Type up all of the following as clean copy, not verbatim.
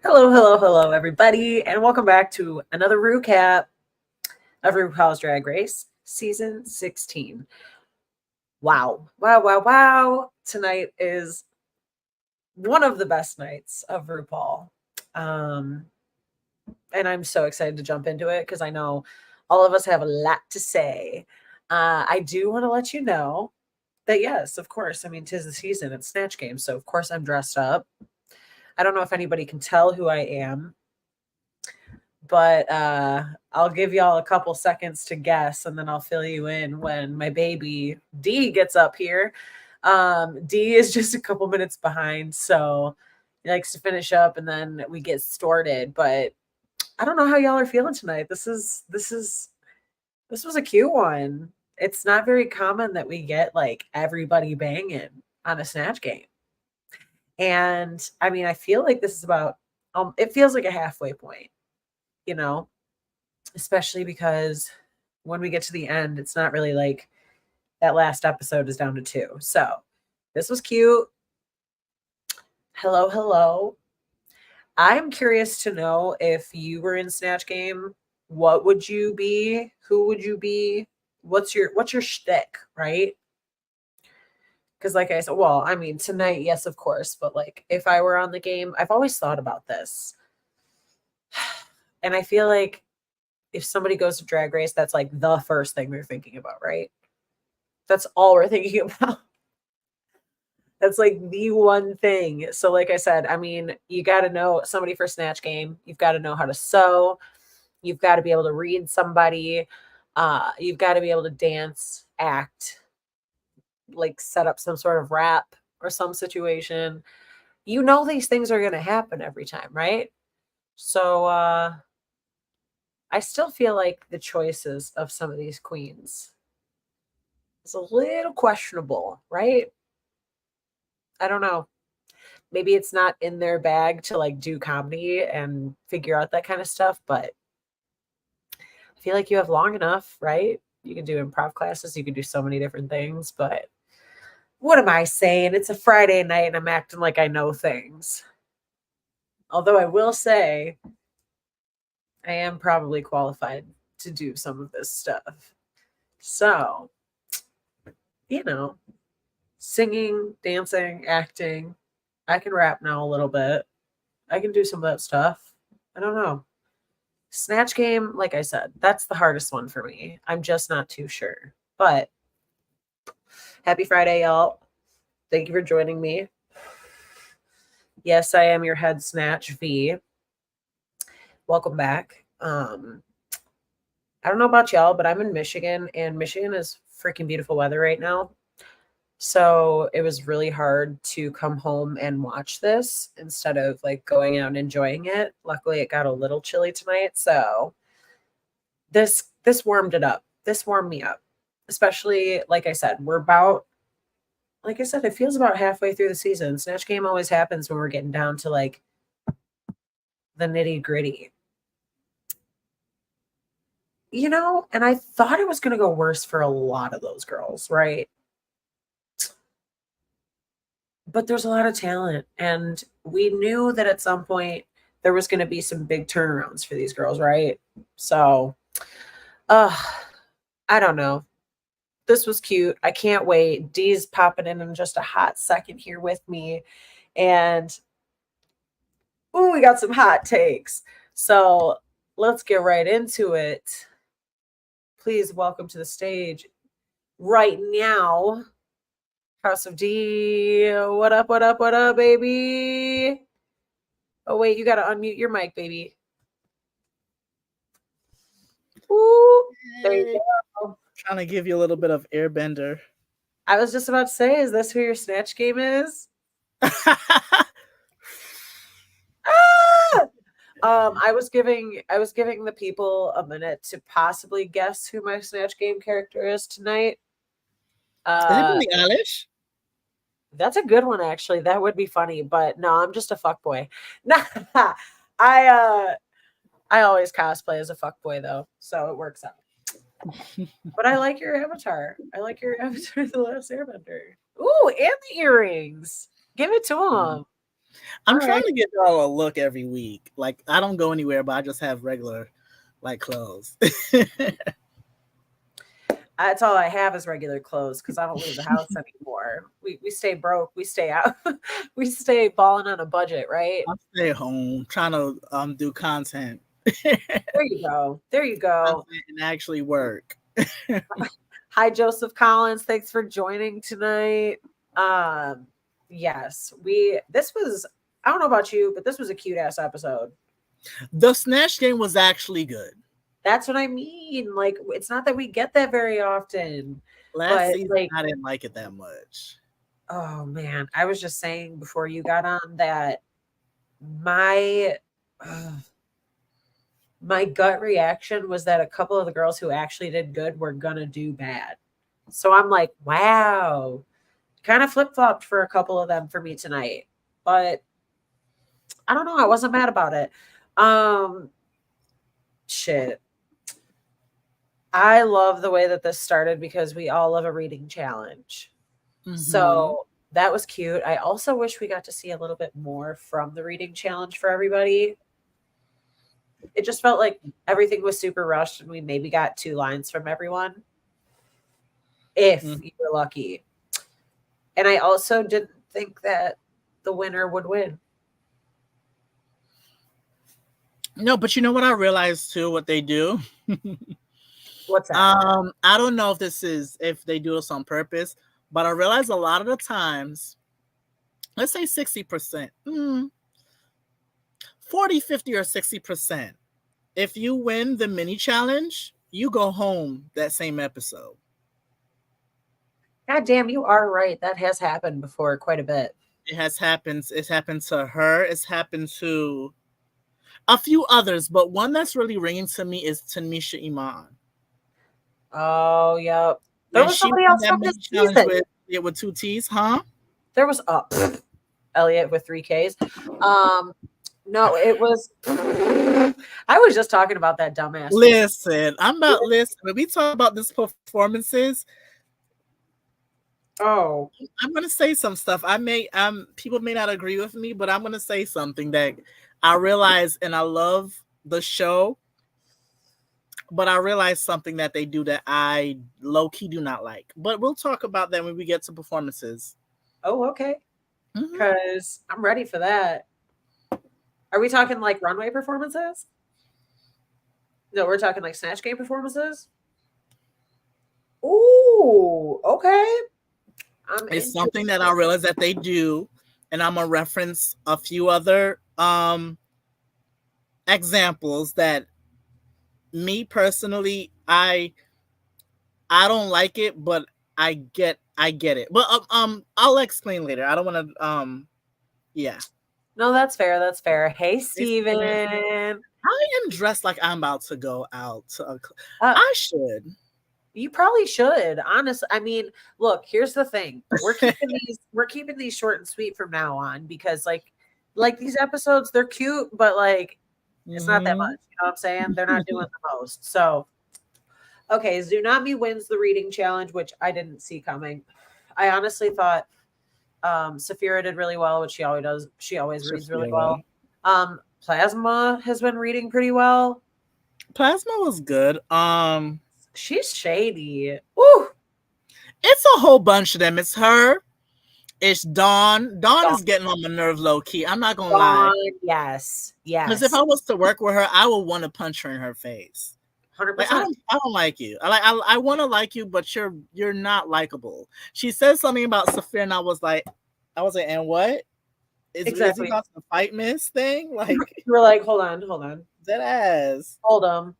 Hello, hello, hello, everybody, and welcome back to another recap of RuPaul's Drag Race, season 16. Wow, wow, wow, wow. Tonight is one of the best nights of RuPaul. Um, and I'm so excited to jump into it because I know all of us have a lot to say. I do want to let you know that, yes, of course, I mean, 'tis the season, it's Snatch Game, so of course I'm dressed up. I don't know if anybody can tell who I am, but I'll give y'all a couple seconds to guess, and then I'll fill you in when my baby D gets up here. D is just a couple minutes behind, so he likes to finish up, and then we get started. But I don't know how y'all are feeling tonight. This was a cute one. It's not very common that we get like everybody banging on a snatch game, and I mean, I feel like this is about. It feels like a halfway point, you know, especially because when we get to the end, it's not really like that last episode is down to two. So this was cute. Hello, hello. I'm curious to know if you were in Snatch Game, what would you be? Who would you be? What's your shtick, right? Because like I said, well, I mean tonight, yes, of course, but like if I were on the game, I've always thought about this. And I feel like if somebody goes to drag race, that's like the first thing they're thinking about, right? That's all we're thinking about. That's like the one thing. So, like I said, I mean, you got to know somebody for Snatch Game. You've got to know how to sew. You've got to be able to read somebody. You've got to be able to dance, act, like set up some sort of rap or some situation. You know, these things are going to happen every time, right? So, I still feel like the choices of some of these queens is a little questionable, right? I don't know. Maybe it's not in their bag to like do comedy and figure out that kind of stuff, but I feel like you have long enough, right? You can do improv classes, you can do so many different things, but what am I saying? It's a Friday night and I'm acting like I know things. Although I will say I am probably qualified to do some of this stuff. So, you know, singing, dancing, acting. I can rap now a little bit. I can do some of that stuff. I don't know. Snatch Game, like I said, that's the hardest one for me. I'm just not too sure. But happy Friday, y'all. Thank you for joining me. Yes, I am your head snatch V. Welcome back. I don't know about y'all, but I'm in Michigan and Michigan is freaking beautiful weather right now. So it was really hard to come home and watch this instead of like going out and enjoying it. Luckily, it got a little chilly tonight, so this warmed it up. This warmed me up. Especially like I said, we're about like I said, it feels about halfway through the season. Snatch Game always happens when we're getting down to like the nitty gritty. You know, and I thought it was going to go worse for a lot of those girls, right? But there's a lot of talent. And we knew that at some point there was going to be some big turnarounds for these girls, right? So, uh, I don't know. This was cute. I can't wait. Dee's popping in just a hot second here with me. And ooh, we got some hot takes. So let's get right into it. Please welcome to the stage right now, House of D. What up, what up, what up, baby? Oh, wait, you got to unmute your mic, baby. Ooh, there you Hey, go. trying to give you a little bit of airbender. I was just about to say, is this who your snatch game is? Ah! I was giving the people a minute to possibly guess who my Snatch Game character is tonight. Is it Uh Billie Eilish? that's a good one actually. That would be funny, but no, I'm just a fuck boy. Nah, I I always cosplay as a fuck boy though, so it works out. But I like your avatar. I like your avatar, the last airbender. Ooh, and the earrings. Give it to him. I'm All trying right. to get y'all a look every week. Like I don't go anywhere, but I just have regular like clothes. That's all I have is regular clothes because I don't leave the house anymore. We stay broke. We stay out. We stay balling on a budget, right? I stay home trying to do content. There you go. There you go. Content and actually work. Hi, Joseph Collins. Thanks for joining tonight. Um, yes, this was, I don't know about you, but this was a cute ass episode. The Snatch game was actually good. That's what I mean. Like, it's not that we get that very often, Last but season, like, I didn't like it that much. oh man, I was just saying before you got on that my my gut reaction was that a couple of the girls who actually did good were gonna do bad. So I'm like, wow, kind of flip flopped for a couple of them for me tonight, but I don't know. I wasn't mad about it. Um, shit. I love the way that this started because we all love a reading challenge. Mm-hmm. So that was cute. I also wish we got to see a little bit more from the reading challenge for everybody. It just felt like everything was super rushed and we maybe got 2 lines from everyone if you were lucky. And I also didn't think that the winner would win. No, but you know what I realized too, what they do? What's that? I don't know if they do this on purpose, but I realize a lot of the times, let's say 60%, 40, 50, or 60%. If you win the mini challenge, you go home that same episode. God damn, you are right. That has happened before quite a bit. It has happened. It's happened to her. It's happened to a few others, but one that's really ringing to me is Tanisha Iman. Oh, yep. There was somebody else from this season. With 2 T's, huh? There was Elliot with 3 Ks. No, it was. I was just talking about that dumbass. Listen, when we talk about these performances, oh, I'm gonna say some stuff. People may not agree with me, but I'm gonna say something that I realize, and I love the show, but I realize something that they do that I low-key do not like. But we'll talk about that when we get to performances. Oh, okay. Because I'm ready for that. Are we talking like runway performances? No, we're talking like Snatch Game performances. Ooh, okay. It's something that I realize that they do, and I'm gonna reference a few other examples that me personally, I don't like it, but I get it. But I'll explain later. I don't want to yeah. No, that's fair. That's fair. Hey, Steven. I am dressed like I'm about to go out. I should. You probably should. Honestly, I mean, look, here's the thing. We're keeping these short and sweet from now on because like these episodes, they're cute, but like it's not that much. You know what I'm saying? They're not doing the most. So okay, Tsunami wins the reading challenge, which I didn't see coming. I honestly thought Saphira did really well, which she always does. She always reads really well. Plasma has been reading pretty well. Plasma was good. She's shady. Woo! It's a whole bunch of them. It's her. It's Dawn. Dawn is getting on my nerve low key. I'm not gonna lie. Yes. Because if I was to work with her, I would want to punch her in her face. 100%. Like, I don't like you. I want to like you, but you're not likable. She said something about Saphira, and I was like, and what? Is he about to fight Miss thing? Like, you were like, hold on. Dead ass. Hold him.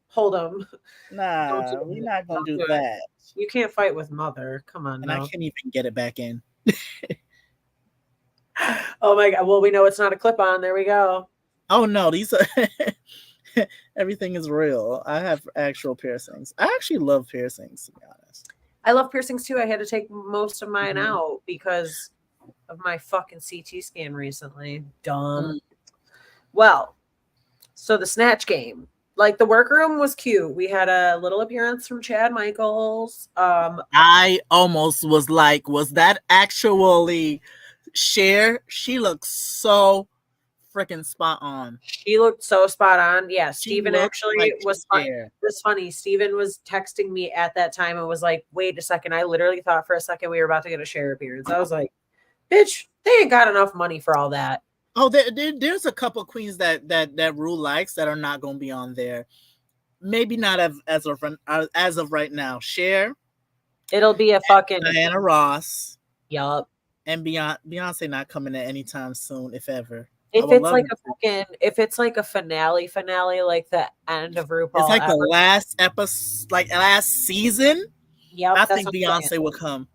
Nah, we're not gonna do that. You can't fight with Mother. Come on, and I can't even get it back in. Oh my god! Well, we know it's not a clip-on. There we go. Oh no, these are everything is real. I have actual piercings. I actually love piercings, to be honest. I love piercings too. I had to take most of mine out because of my fucking CT scan recently. Dumb. Well, so the Snatch Game, like the workroom was cute. We had a little appearance from Chad Michaels. I almost was like, was that actually Cher? She looks so freaking spot on. She looked so spot on. Yeah, She Steven looked actually like was fun. Cher. It was funny. Steven was texting me at that time and was like, wait a second. I literally thought for a second we were about to get a Cher appearance. I was like, bitch, they ain't got enough money for all that. Oh, there's a couple queens that Rue likes that are not going to be on there. Maybe not as of right now. Cher. It'll be a fucking Diana Ross. yup. And Beyonce not coming at any time soon, if ever. If it's like a finale, like the end of RuPaul. It's like the last episode, like last season. Yeah, I think Beyonce will come.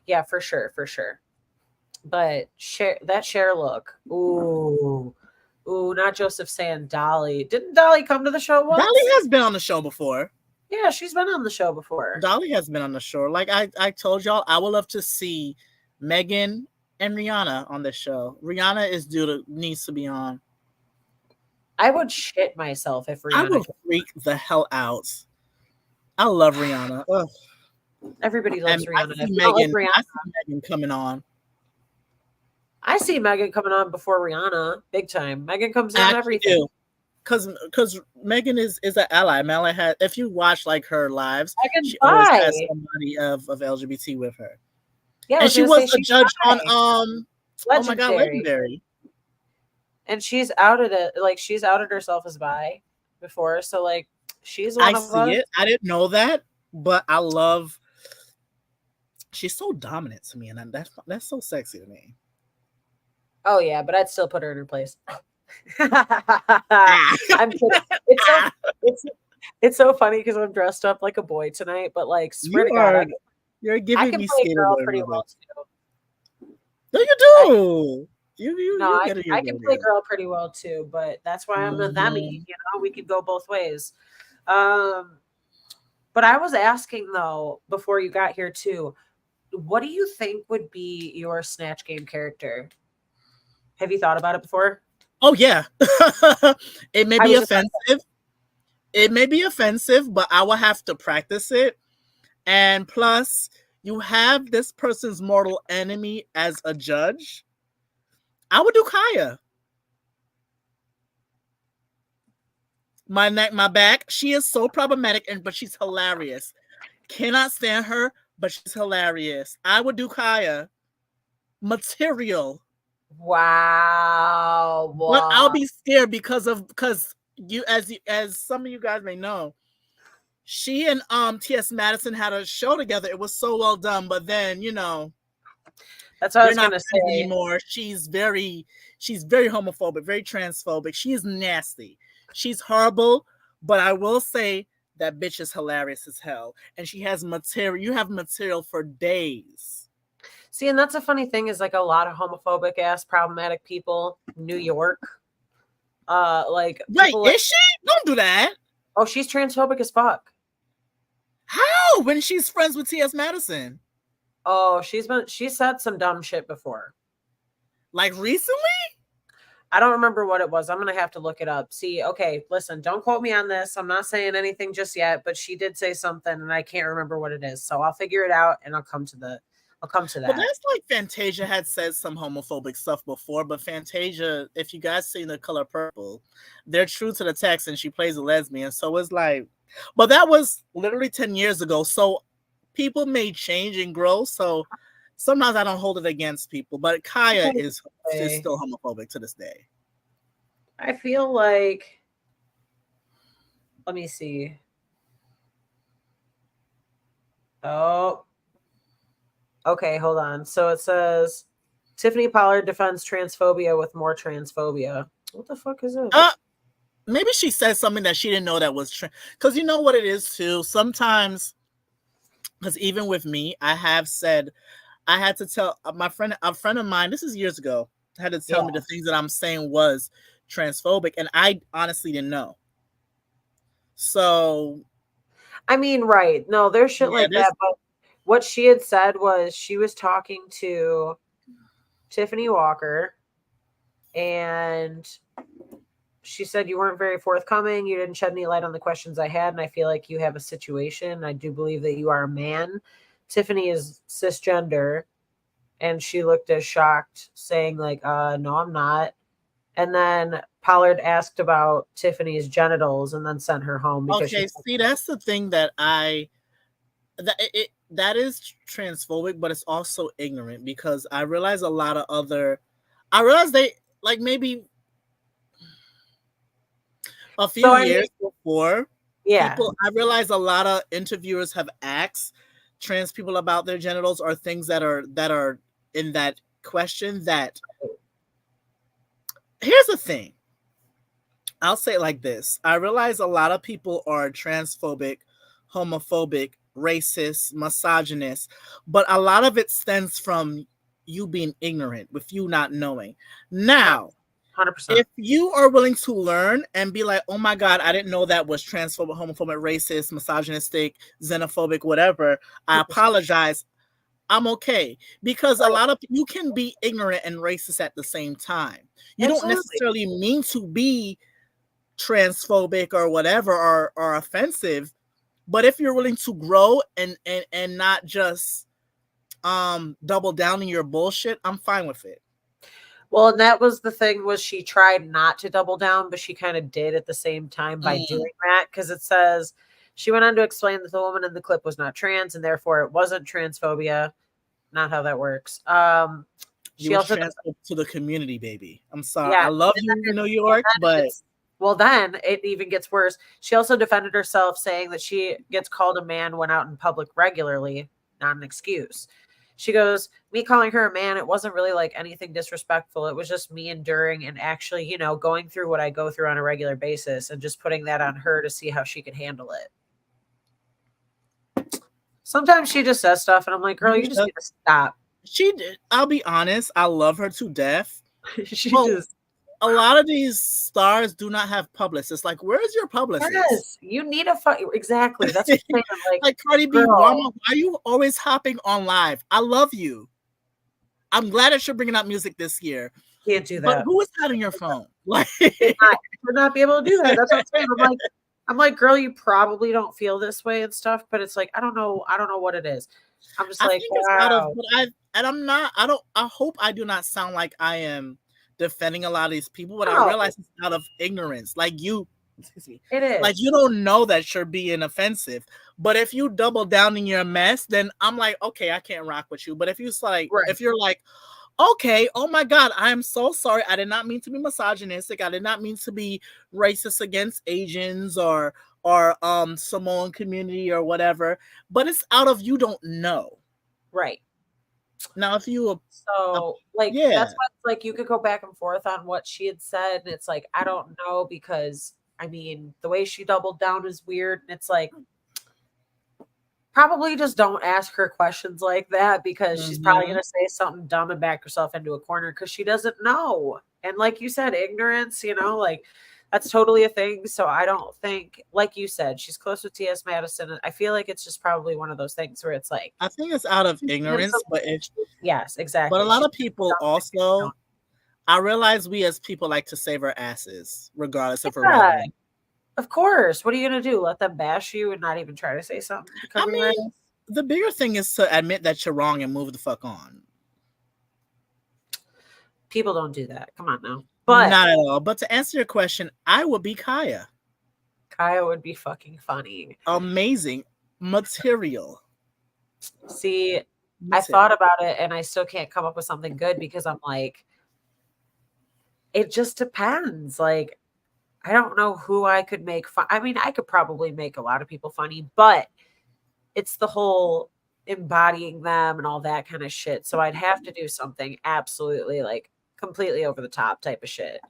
Yeah, for sure. But that Cher look. Ooh, not Joseph saying Dolly. Didn't Dolly come to the show once? Dolly has been on the show before. Yeah, she's been on the show before. Dolly has been on the show. Like I told y'all, I would love to see Megan and Rihanna on the show. Rihanna needs to be on. I would shit myself if Rihanna. I would freak the hell out. I love Rihanna. Ugh. Everybody loves Rihanna. I see Megan coming on. I see Megan coming on before Rihanna, big time. Megan comes on everything. Because Megan is an ally. Melanie had, if you watch like her lives, she always has somebody of LGBT with her. Yeah, and she was a judge on Legendary. And she's outed it, like she's outed herself as bi before. So like she's one of us. I see it. I didn't know that, but I love. She's so dominant to me, and that's so sexy to me. Oh yeah, but I'd still put her in her place. I'm kidding. It's so funny because I'm dressed up like a boy tonight, but like swear to God, you're giving me play girl pretty well too. No, you do. I can play girl pretty well too, but that's why I'm a themmy. You know, we could go both ways. But I was asking though before you got here too, what do you think would be your Snatch Game character? Have you thought about it before? Oh yeah. It may be offensive. It may be offensive, but I will have to practice it. And plus, you have this person's mortal enemy as a judge. I would do Kaya. My neck, my back. She is so problematic, but she's hilarious. Cannot stand her, but she's hilarious. I would do Kaya. Material. Wow. But I'll be scared because you, as some of you guys may know, she and T.S. Madison had a show together. It was so well done, but then that's what I was gonna say anymore. She's very homophobic, very transphobic. She is nasty. She's horrible, but I will say that bitch is hilarious as hell, and she has material. You have material for days. See, and that's a funny thing is like a lot of homophobic ass problematic people, New York. Like wait, is she? Don't do that. Oh, she's transphobic as fuck. How? When she's friends with T.S. Madison? Oh, she said some dumb shit before. Like recently? I don't remember what it was. I'm gonna have to look it up. See, okay, listen, don't quote me on this. I'm not saying anything just yet, but she did say something and I can't remember what it is. So I'll figure it out and I'll come to that. But that's like Fantasia had said some homophobic stuff before, but Fantasia, if you guys seen The Color Purple, they're true to the text and she plays a lesbian. So it's like, but that was literally 10 years ago. So people may change and grow. So sometimes I don't hold it against people, but Kaya is still homophobic to this day. I feel like, let me see. Oh, okay, hold on. So it says Tiffany Pollard defends transphobia with more transphobia. What the fuck is it? Maybe she said something that she didn't know that was true. Because you know what it is too. Sometimes, because even with me, I have said I had to tell a friend of mine. This is years ago. Had to tell me the things that I'm saying was transphobic, and I honestly didn't know. So, I mean, right? No, there's shit like that, but. What she had said was she was talking to Tiffany Walker and she said you weren't very forthcoming. You didn't shed any light on the questions I had. And I feel like you have a situation. I do believe that you are a man. Tiffany is cisgender. And she looked as shocked saying like, no, I'm not. And then Pollard asked about Tiffany's genitals and then sent her home because Okay, see, that's the thing that that is transphobic, but it's also ignorant because I realize I realize they like maybe a few years before yeah. I realize a lot of interviewers have asked trans people about their genitals or things that are in that question. That here's the thing. I'll say it like this. I realize a lot of people are transphobic, homophobic, racist, misogynist, but a lot of it stems from you being ignorant, with you not knowing. Now, 100%. if you are willing to learn and be like, oh my God, I didn't know that was transphobic, homophobic, racist, misogynistic, xenophobic, whatever, I apologize. I'm okay. Because a lot of you can be ignorant and racist at the same time. You don't necessarily mean to be transphobic or whatever or offensive, but if you're willing to grow and not just double down on your bullshit, I'm fine with it. Well, and that was the thing, was she tried not to double down, but she kind of did at the same time by doing that, because it says she went on to explain that the woman in the clip was not trans and therefore it wasn't transphobia. Not how that works. She also transphobic to the community, baby. I'm sorry. Yeah, I love you, New York, but well, then it even gets worse. She also defended herself, saying that she gets called a man when out in public regularly, not an excuse. She goes, me calling her a man, it wasn't really like anything disrespectful. It was just me enduring and actually, going through what I go through on a regular basis and just putting that on her to see how she could handle it. Sometimes she just says stuff and I'm like, girl, you just need to stop. She did. I'll be honest. I love her to death. She just. A lot of these stars do not have publicists. Like, where's your publicist? Yes, you need a exactly. That's what I'm saying. Like Cardi B, why are you always hopping on live? I love you. I'm glad that you're bringing out music this year. Can't do that. But who is having your phone? Like, would not be able to do that. That's what I'm saying. I'm like, girl, you probably don't feel this way and stuff, but it's like, I don't know what it is. I'm just like, wow. I hope I do not sound like I am defending a lot of these people, but I realize it's out of ignorance. Like excuse me. It is. Like, you don't know that you're being offensive. But if you double down in your mess, then I'm like, okay, I can't rock with you. But if if you're like, okay, oh my God, I am so sorry. I did not mean to be misogynistic. I did not mean to be racist against Asians or Samoan community or whatever. But it's out of you don't know. Right. Now, if you that's why it's like you could go back and forth on what she had said, and it's like, I don't know, because I mean, the way she doubled down is weird, and it's like, probably just don't ask her questions like that, because she's probably going to say something dumb and back herself into a corner because she doesn't know. And like you said, ignorance, like that's totally a thing. So I don't think, like you said, she's close with T.S. Madison. I feel like it's just probably one of those things where it's like, I think it's out of ignorance, but yes, exactly. But a lot of people also, I realize we as people like to save our asses, regardless if we're right. Of course. What are you going to do? Let them bash you and not even try to say something? I mean, the bigger thing is to admit that you're wrong and move the fuck on. People don't do that. Come on now. But not at all. But to answer your question, I would be Kaya. Kaya would be fucking funny. Amazing. Material. See, I thought about it and I still can't come up with something good, because I'm like, it just depends. Like, I don't know who I could make fun. I mean, I could probably make a lot of people funny, but it's the whole embodying them and all that kind of shit. So I'd have to do something absolutely like completely over the top type of shit,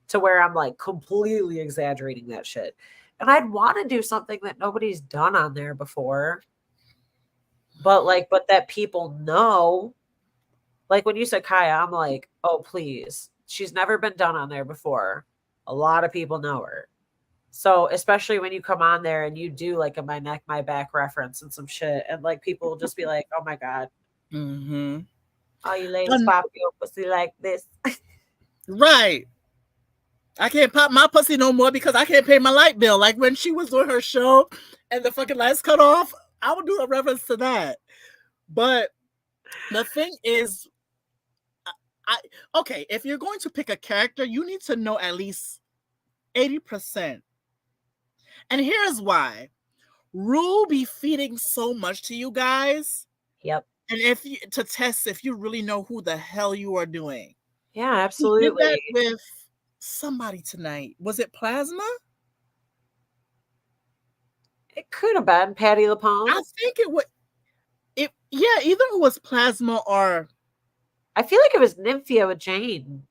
to where I'm like completely exaggerating that shit. And I'd want to do something that nobody's done on there before, but that people know. Like when you said Kaya, I'm like, oh, please. She's never been done on there before. A lot of people know her. So especially when you come on there and you do like a my neck, my back reference and some shit, and like people will just be like, oh my God. Mm-hmm. All you ladies pop your pussy like this. Right. I can't pop my pussy no more because I can't pay my light bill. Like when she was doing her show and the fucking lights cut off, I would do a reference to that. But the thing is, Okay, if you're going to pick a character, you need to know at least 80%. And here's why. Rule be feeding so much to you guys. Yep. And if you to test if you really know who the hell you are doing. Yeah, He did that absolutely. with somebody tonight. Was it Plasma? It could have been Patty LaPone. I think it was yeah, either it was Plasma or I feel like it was Nymphia with Jane.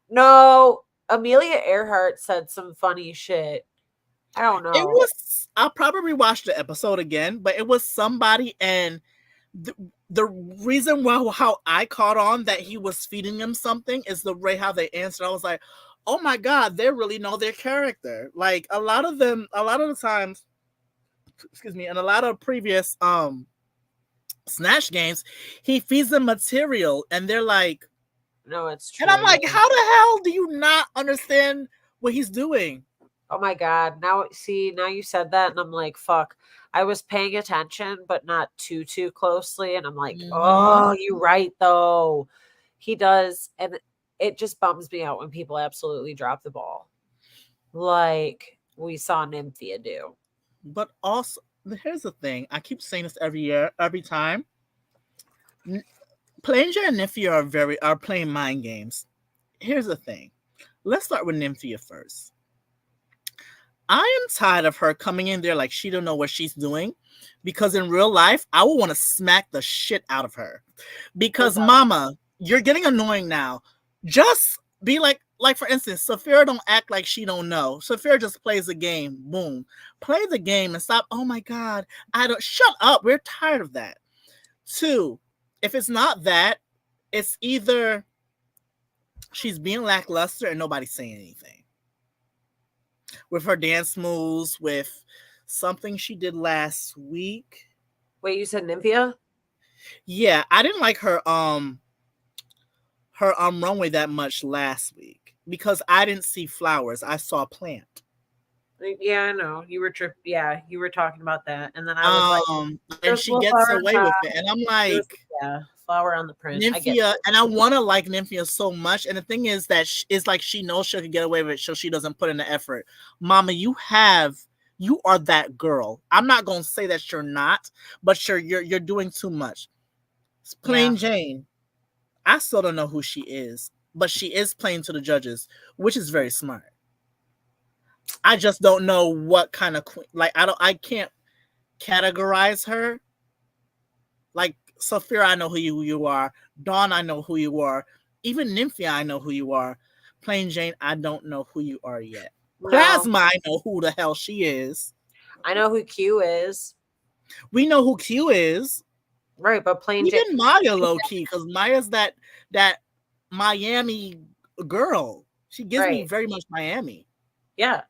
No, Amelia Earhart said some funny shit. I don't it know. was I'll probably watch the episode again, but it was somebody and the, the reason why how I caught on that he was feeding them something is the way how they answered. I was like, oh my god, they really know their character. Like a lot of the times, excuse me, and a lot of previous Snatch games, he feeds them material and they're like, No, it's and I'm true. like, how the hell do you not understand what he's doing? Oh my god. Now see, now you said that and I'm like, fuck. I was paying attention, but not too closely. And I'm like, Mm-hmm. oh, you're right though. He does, and it just bums me out when people absolutely drop the ball. Like we saw Nymphia do. But also, here's the thing: I keep saying this every year, every time. Planger and Nymphia are playing mind games. Here's the thing. Let's start with Nymphia first. I am tired of her coming in there like she don't know what she's doing, because in real life, I would want to smack the shit out of her. Because Mama, you're getting annoying now. Just be like for instance, Saphira don't act like she don't know. Saphira just plays the game. Boom. Play the game and stop. Oh my god, I don't. Shut up. We're tired of that. Two, if it's not that, it's either she's being lackluster and nobody's saying anything. With her dance moves, with something she did last week. Wait, you said Nymphia? Yeah, I didn't like her runway that much last week because I didn't see flowers. I saw plant. Yeah, I know. You were yeah, you were talking about that. And then I was like, And there's a she little gets flower on away with top. it. And I'm There's, like, yeah, flower on the print. I get Nymphia, it. and I want to like Nymphia so much. And the thing is that it's like she knows she can get away with it, so she doesn't put in the effort. Mama, you are that girl. I'm not gonna say that you're not, but you're doing too much. It's plain Yeah. Jane. I still don't know who she is, but she is playing to the judges, which is very smart. I just don't know what kind of queen. Like I can't categorize her. Like Saphira, I know who you are. Dawn, I know who you are. Even Nymphia, I know who you are. Plain Jane, I don't know who you are yet. No. Plasma, I know who the hell she is. I know who Q is. We know who Q is. Right, but plain Jane. Even Maya low key, because Maya's that Miami girl. She gives me Right. very much Miami. Yeah.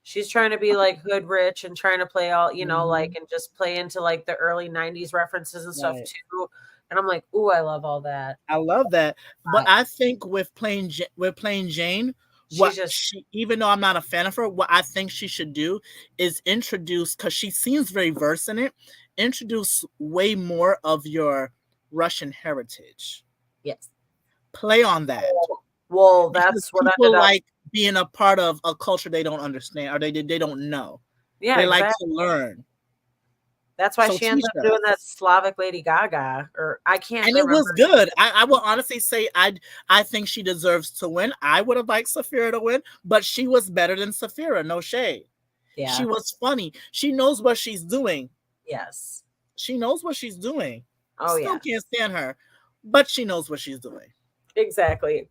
She's trying to be like hood rich and trying to play all, like, Mhm. and just play into like the early 90s references and stuff Right. too. And I'm like, ooh, I love all that. I love that. But But I think with Plain Jane, she's just, even though I'm not a fan of her, what I think she should do is introduce, because she seems very versed in it, introduce way more of your Russian heritage. yes. Play on that. Well, Because that's what ended people up. like being a part of a culture they don't understand or they don't know. Yeah, They like to exactly. learn. That's why So she ends teach up doing that us. Slavic Lady Gaga, or I can't And it was remember. good. I will honestly say I think she deserves to win. I would have liked Saphira to win, but she was better than Saphira, no shade. She Yeah. was funny. She knows what she's doing. Yes. She knows what she's doing. Oh Still yeah. can't stand her, but she knows what she's doing. Exactly.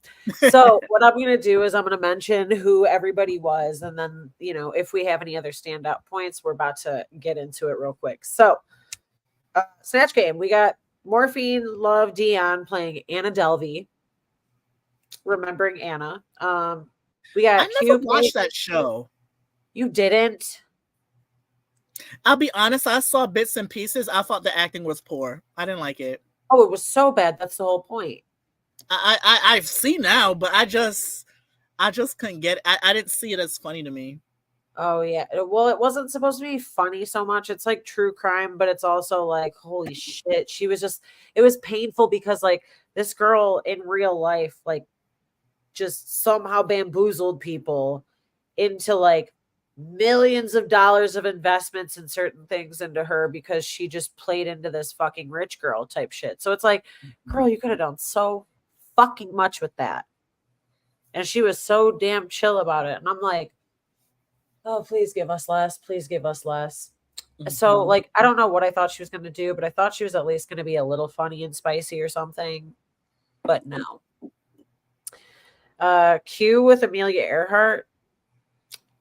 So what I'm gonna do is I'm gonna mention who everybody was, and then if we have any other standout points, we're about to get into it real quick. So, Snatch Game, we got Morphine Love Dion playing Anna Delvey, remembering Anna. We I got never Q. watched that show. You didn't? I'll be honest, I saw bits and pieces. I thought the acting was poor. I didn't like it. Oh, it was so bad. That's the whole point. I've seen now, but I just couldn't get it. I didn't see it as funny to me. Oh yeah. Well, it wasn't supposed to be funny so much. It's like true crime, but it's also like holy shit. She was just it was painful because like this girl in real life, like, just somehow bamboozled people into like millions of dollars of investments in certain things into her because she just played into this fucking rich girl type shit. So it's like, girl, you could have done so fucking much with that. And she was so damn chill about it. And I'm like, oh, please give us less. Please give us less. So, Mhm. like, I don't know what I thought she was going to do, but I thought she was at least going to be a little funny and spicy or something. But no. Q with Amelia Earhart.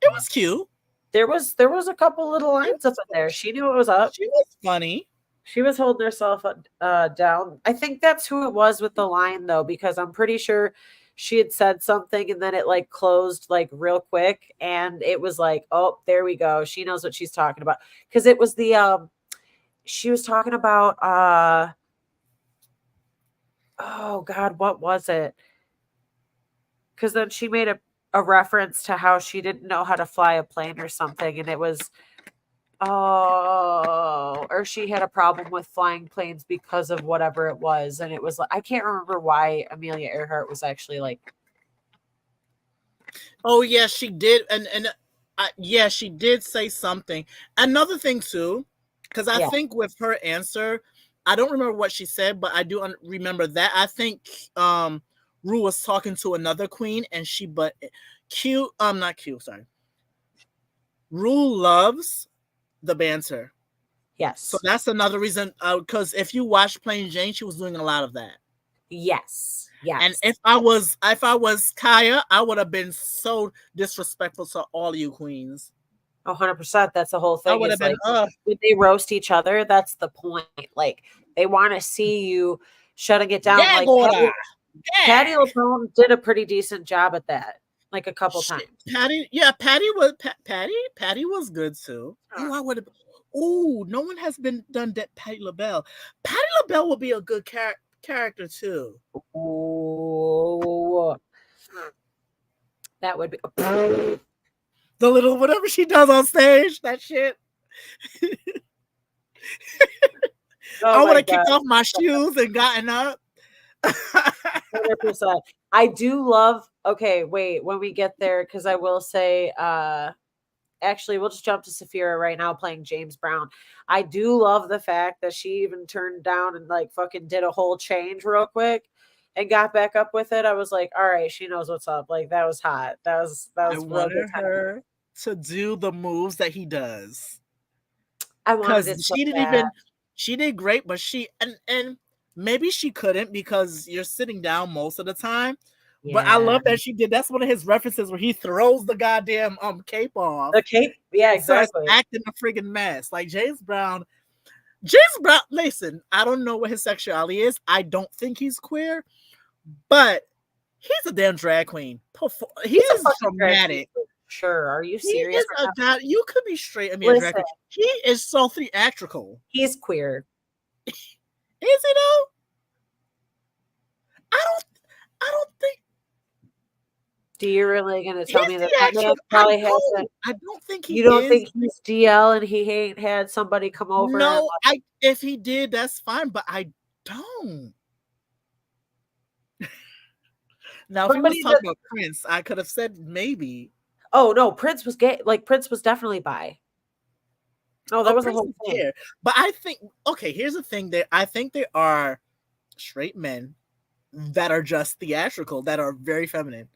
It was cute. There was a couple little It lines up in there. was, She knew it was up. she was funny. She was holding herself down. I think that's who it was with the line though, because I'm pretty sure she had said something and then it like closed like real quick, and it was like, oh, there we go. She knows what she's talking about because it was the she was talking about oh god, what was it? Because then she made a reference to how she didn't know how to fly a plane or something, and it was oh, or she had a problem with flying planes because of whatever it was, and it was like I can't remember why Amelia Earhart was actually like, Oh yeah, she did, and yeah, she did say something. Another thing too, because I yeah, think with her answer, I don't remember what she said, but I do remember that. I think Rue was talking to another queen, and but Q, not Q, sorry. Rue loves the banter, so yes, that's another reason. Because if you watch Plain Jane, she was doing a lot of that. yes, And yes, if I was Kaya, I would have been so disrespectful to all you queens. 100%. That's the whole I thing would have is been, like when they roast each other, that's the point. Like they want to see you shutting it down. gag Like order, Patty gag. LaPone did a pretty decent job at that, like a couple Shit, times. Patty, yeah, Patty was good too. Oh, I would have. Oh, no one has been done that. Patty LaBelle. Patty LaBelle would be a good character too. Oh, that would be. The little whatever she does on stage, that shit. Oh I would my have god. kicked off my shoes and gotten up. 100%. I do love okay, wait, when we get there, because I will say, actually, we'll just jump to Saphira right now playing James Brown. I do love the fact that she even turned down and like fucking did a whole change real quick and got back up with it. I was like, all right, she knows what's up. Like that was hot. That I was real good wanted time. her to do the moves that he does. I wanted Because it so she didn't bad. even she did great, but she and maybe she couldn't because you're sitting down most of the time. But I Yeah. love that she did. That's one of his references where he throws the goddamn cape off The cape. Yeah, and starts exactly. acting a friggin' mess. Like James Brown. James Brown, listen, I don't know what his sexuality is. I don't think he's queer, but he's a damn drag queen. He's a He's fucking drag queen dramatic. for sure. Are you He serious is right a now? guy. You could be straight and be a drag Listen, queen. He is so theatrical. he's queer. Is he though? I don't. I don't think Do you really gonna tell he's me that that man theatrical. I probably don't. hasn't? I don't think he You don't is. think he's DL and he ain't had somebody come over and No, I. If he did, that's fine. But I don't. Now, if he was somebody talking that about Prince, I could have said maybe. oh no, Prince was gay. Like Prince was definitely bi. Oh, Oh, that was a Prince whole is thing. here. But I think. Okay, here's the thing. That I think there are straight men that are just theatrical, that are very feminine,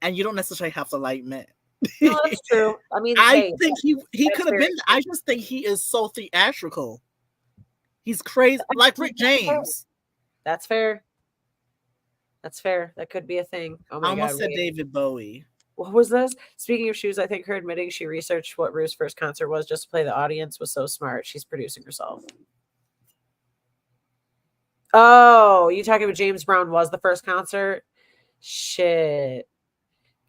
and you don't necessarily have to like men. No, that's true. I mean, I hey, think he that's could have very been. true. I just think he is so theatrical. He's crazy, like Rick That's fair. James. That's fair. That's fair. That could be a thing. Oh I my god, almost said wait. David Bowie. What was this? Speaking of shoes, I think her admitting she researched what Rue's first concert was just to play the audience was so smart. She's producing herself. Oh, you talking about James Brown was the first concert? Shit.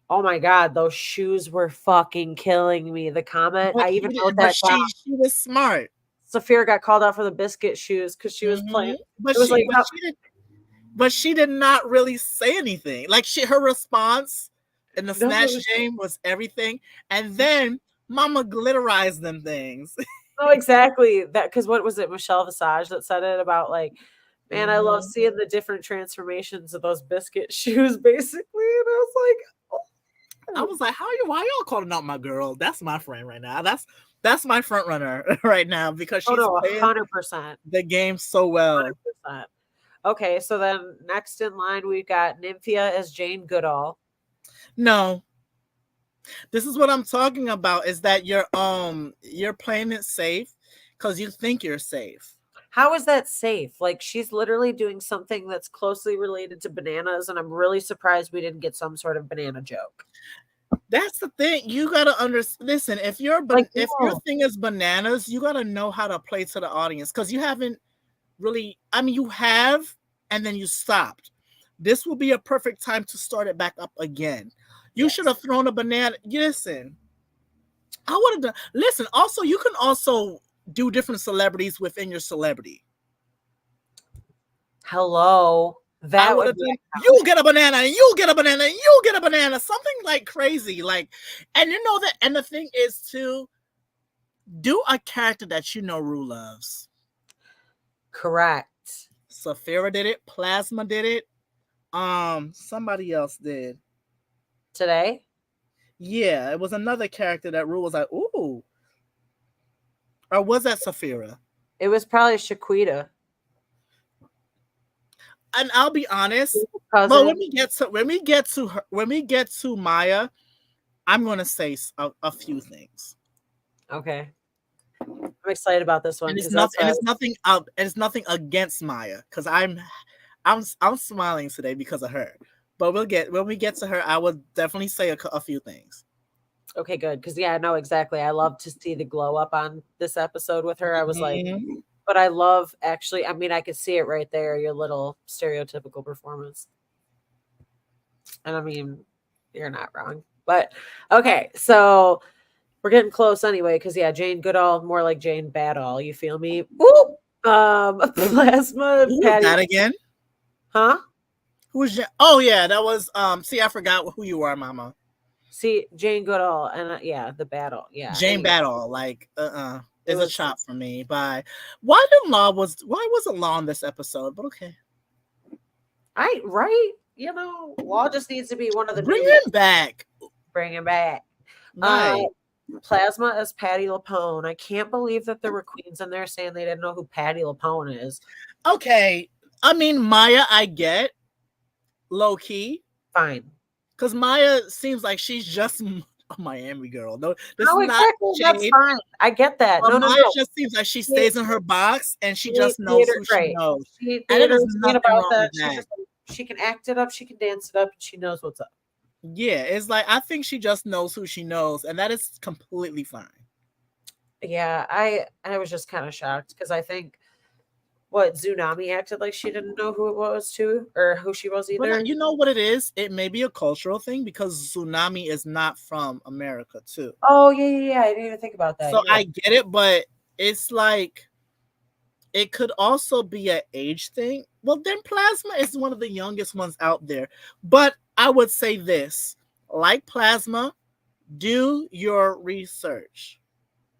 Oh my god, those shoes were fucking killing me. The comment, But I he even did, wrote but that down. she was smart. Saphira got called out for the biscuit shoes because she was playing. But It was she like, but she did but she did not really say anything. Like her response in the no, snatch game was everything. And then Mama glitterized them things. no, exactly that because what was it? Michelle Visage that said it about like Man, I love seeing the different transformations of those biscuit shoes, basically. And I was like, I was like, why y'all calling out my girl? That's my friend right now. That's my front runner right now because oh she's no, playing 100%. the game so well. 100%. Okay, so then next in line, we've got Nymphia as Jane Goodall. No. This is what I'm talking about, is that you're playing it safe because you think you're safe. How is that safe? Like, she's literally doing something that's closely related to bananas, and I'm really surprised we didn't get some sort of banana joke. That's the thing. You gotta understand. Listen, if your thing is bananas, you gotta know how to play to the audience because you haven't really. I mean, you have, and then you stopped. This will be a perfect time to start it back up again. You should have thrown a banana. Listen, I would have done. Listen, also, you can also do different celebrities within your celebrity. Hello. That would be you get a banana, and you get a banana, and you get a banana, something like crazy. Like, and you know that, and the thing is to do a character that you know Rue loves. correct. Saphira did it, Plasma did it. Somebody else did. Today? Yeah, it was another character that Rue was like, ooh. Or was that Saphira? It was probably Shaquita. And I'll be honest, but when we get to Maya, I'm gonna say a few things. Okay, I'm excited about this one And it's nothing against Maya because I'm smiling today because of her. But when we get to her, I will definitely say a few things. Okay, good. Because yeah, I know exactly. I love to see the glow up on this episode with her. I was like, but I love actually. I mean, I could see it right there. Your little stereotypical performance, and I mean, you're not wrong. But okay, so we're getting close anyway. Because yeah, Jane Goodall, more like Jane Badall. You feel me? Woo! Plasma. Who was Patty. that again? Huh? Who was? Oh yeah, that was. See, I forgot who you are, Mama. See, Jane Goodall, and yeah, the battle. Yeah, Jane Badall. Like, it's a chop for me. Bye. Why wasn't Law in this episode? But okay. Right? You know, Law just needs to be one of the Bring him back. Bring him back. Right. Plasma as Patty LaPone. I can't believe that there were queens in there saying they didn't know who Patty LaPone is. Okay. I mean, Maya, I get low key. Fine. Because Maya seems like she's just a Miami girl. No, this is exactly. Not That's fine. I get that. But Maya just seems like she stays in her box and she just knows who she knows. And there's nothing wrong with that. She can act it up, she can dance it up, and she knows what's up. Yeah, it's like I think she just knows who she knows, and that is completely fine. Yeah, I was just kind of shocked because I think Tsunami acted like she didn't know who it was too, or who she was either. But you know what it is? It may be a cultural thing because Tsunami is not from America too. Oh yeah. I didn't even think about that. So I get it, but it's like it could also be an age thing. Well, then Plasma is one of the youngest ones out there. But I would say this, like Plasma, do your research.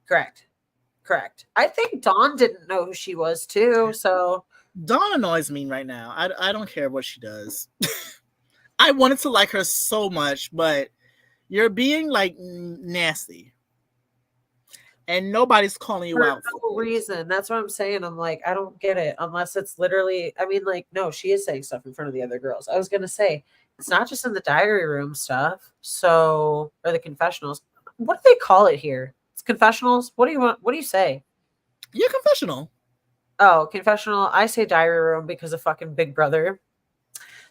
Correct. I think Dawn didn't know who she was too. So Dawn annoys me right now. I don't care what she does. I wanted to like her so much, but you're being like nasty. And nobody's calling you out for no reason. That's what I'm saying. I'm like, I don't get it unless it's literally, I mean, like, no, she is saying stuff in front of the other girls. I was going to say, it's not just in the diary room stuff. So, or the confessionals. What do they call it here? It's confessionals. What do you want? What do you say? You're confessional. Oh, confessional. I say diary room because of fucking Big Brother.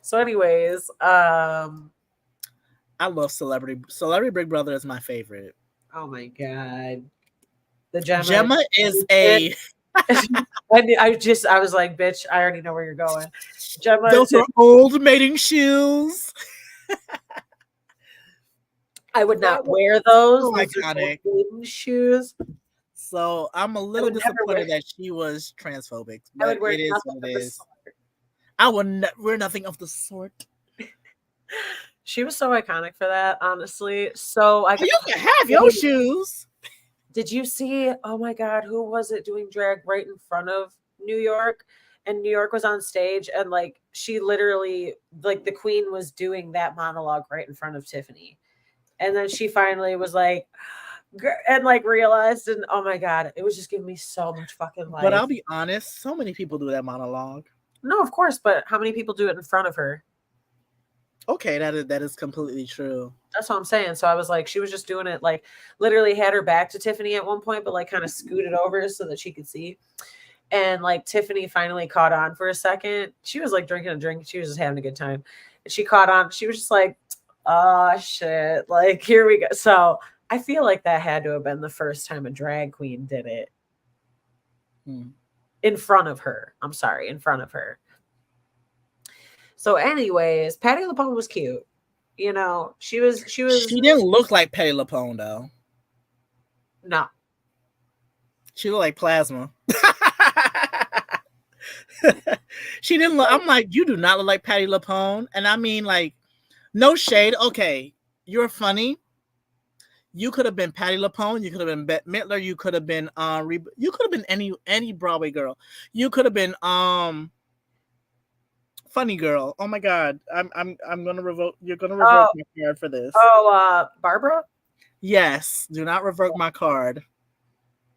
So anyways, I love Celebrity Big Brother is my favorite. Oh my God. The Gemma is a I was like, bitch, I already know where you're going. Gemma, those are old mating shoes. I would not wear those. So iconic Shoes. So I'm a little disappointed that she was transphobic, but it is what it is. I would wear nothing of the sort. She was so iconic for that, honestly. So you can have your shoes. Did you see? Oh my God, who was it doing drag right in front of New York? and New York was on stage, and like she literally, like the queen was doing that monologue right in front of Tiffany. And then she finally was like, and like realized, and oh my God, it was just giving me so much fucking But I'll life. be honest, so many people do that monologue. No, of course, but how many people do it in front of her? Okay, that is completely true. That's what I'm saying. So I was like, she was just doing it like literally had her back to Tiffany at one point, but like kind of scooted over so that she could see. And like Tiffany finally caught on for a second. She was like drinking a drink. She was just having a good time. And she caught on. She was just like, oh shit. Like, here we go. So I feel like that had to have been the first time a drag queen did it in front of her. I'm sorry, in front of her. So, anyways, Patty LuPone was cute. You know, she was She didn't look like Patty LuPone though. no. She looked like plasma. She didn't look. I'm like, you do not look like Patty LuPone, and I mean, like, no shade. Okay, you're funny. You could have been Patty LuPone. You could have been Bette Midler. You could have been you could have been any Broadway girl. You could have been Funny Girl. Oh my God, I'm gonna revoke. You're gonna revoke Oh, my card for this. Barbara? Yes, do not revoke my card.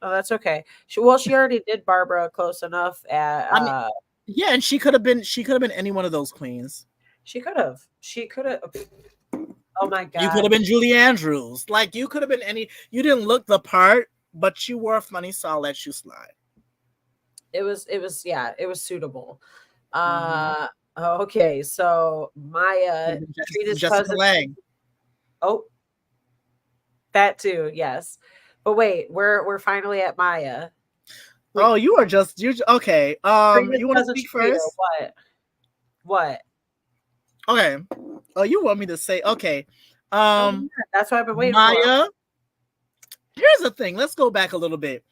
Oh, that's okay. She already did Barbara close enough at I mean, yeah, and she could have been any one of those queens. she could have. She could have. Oh my You could God. have been Julie Andrews. Like you could have been any. You didn't look the part, but you were funny, so I'll let you slide. It was yeah, it was suitable. Mm-hmm. Uh okay, so Could Maya have been treated Jessica cousin. Lange. Oh, that too, yes. But wait, we're finally at Maya. Oh, Wait, you okay. previous You want to cousin speak Sharia, first? what? What? Okay. Oh, you want me to say okay. Oh Um, yeah, that's what I've been waiting for. Maya. Here's the thing. Let's go back a little bit.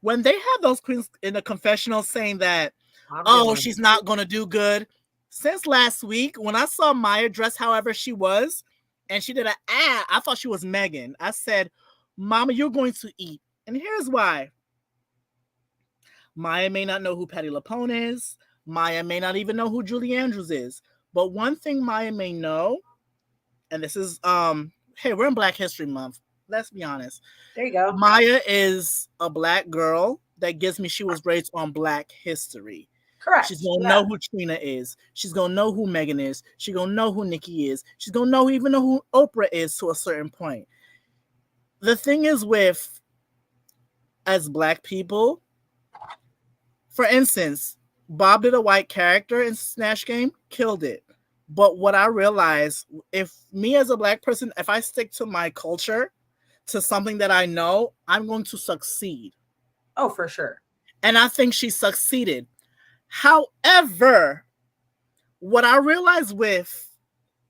When they have those queens in the confessional saying that, I'm oh, dealing with she's not gonna do good. Since last week, when I saw Maya dress however she was, and she did an ad, I thought she was Megan. I said, "Mama, you're going to eat," and here's why. Maya may not know who Patty LuPone is. Maya may not even know who Julie Andrews is. But one thing Maya may know, and this is hey, we're in Black History Month. Let's be honest. there you go. Maya is a black girl that gives me she was raised on Black history. She's Correct. gonna Yeah. know who Trina is. She's gonna know who Megan is. She's gonna know who Nikki is. She's gonna know who Oprah is to a certain point. The thing is with as black people, for instance, Bob did a white character in Snatch Game, killed it. But what I realized, if me as a black person, if I stick to my culture, to something that I know, I'm going to succeed. Oh, for sure. And I think she succeeded. However, what I realized with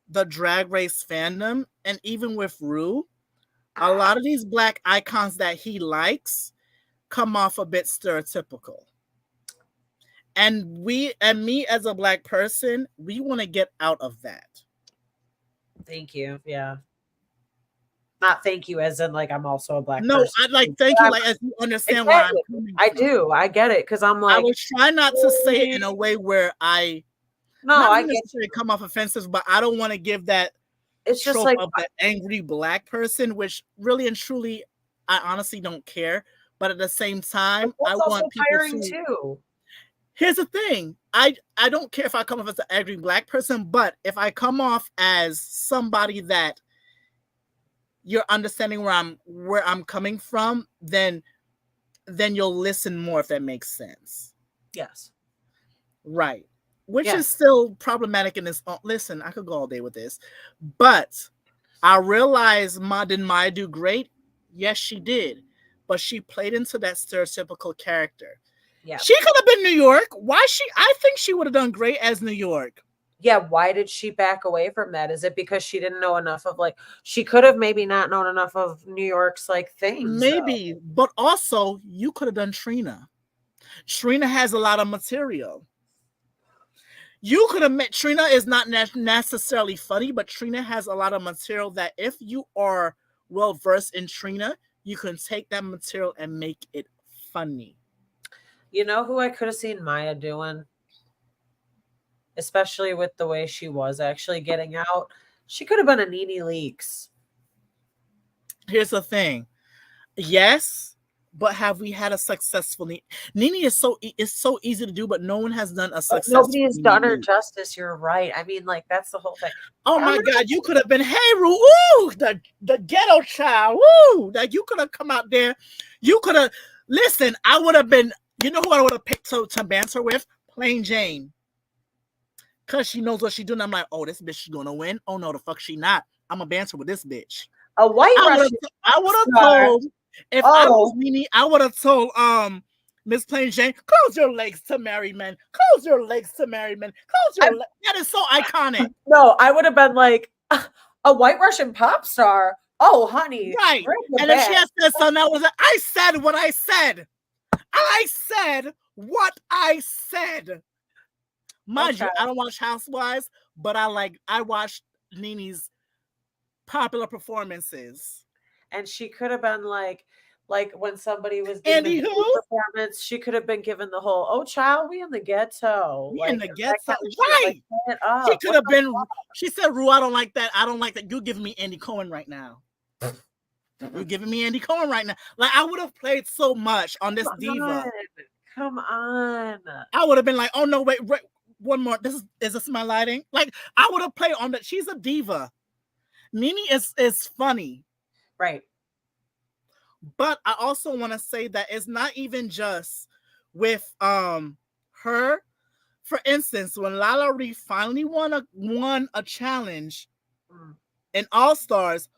the drag race fandom and even with Ru, a lot of these black icons that he likes come off a bit stereotypical. And me as a black person, we want to get out of that. Thank you. Yeah. Not thank you as in like I'm also a black No, person. I'd like But thank you, I'm like as you understand where I'm exactly. coming I from. do. I get it because I'm I like, was trying not to say it "Mm, in a way where I no, not I get necessarily come off offensive, but I don't want to give that it's just trope like of the angry black person, which really and truly I honestly don't care. But at the same but time, I that's also want people tiring to. too. Here's the thing. I don't care if I come off as an angry black person, but if I come off as somebody that you're understanding where I'm coming from, then you'll listen more if that makes sense. Yes. Right. Which is Yes. still problematic in this. Listen, I could go all day with this, but I realize did Maya do great? Yes, she did, but she played into that stereotypical character. Yeah. She could have been New York. Why she? I think she would have done great as New York. Yeah. Why did she back away from that? Is it because she didn't know enough of like she could have maybe not known enough of New York's like things though? Maybe, but also you could have done Trina. Trina has a lot of material. You could have met Trina is not necessarily funny, but Trina has a lot of material that if you are well versed in Trina, you can take that material and make it funny. You know who I could have seen Maya doing? especially with the way she was actually getting out. She could have been a Nene Leakes. Here's the thing. Yes, but have we had a successful Nene? Nene is so easy to do, but no one has done a But successful nobody has Nene done her Leakes. justice. You're right. I mean, like, that's the whole thing. Oh I'm my gonna God, you could have been, hey, ooh, the ghetto child, woo, that you could have come out there. You could have, listen, I would have been, you know who I would have picked to banter with? Plain Jane. Because she knows what she's doing. I'm like, oh, this bitch is going to win. Oh, no, the fuck she not. I'm going to banter with this bitch. a white Russian I would have star. told, if I was Nene, I would have told Miss Plain Jane, close your legs to marry men. Close your legs to marry men. Close your legs. That is so iconic. No, I would have been like, a white Russian pop star. Oh, honey. Right. And if she had said something, I was like, I said what I said. I said what I said. Mind you, I don't watch Housewives, but I watched Nene's popular performances. And she could have been like when somebody was doing a performance, she could have been given the whole, oh child, we in the ghetto. We like, in the ghetto. Right. Like, she could have been, she said, Rue, I don't like that. I don't like that. You're giving me Andy Cohen right now. You're giving me Andy Cohen right now. Like, I would have played so much on this diva. Come on. I would have been like, oh no, wait, one more. Is this my lighting? Like, I would have played on that. She's a diva. Nene is funny. Right. But I also want to say that it's not even just with her. For instance, when Lala Ree finally won a challenge in All Stars,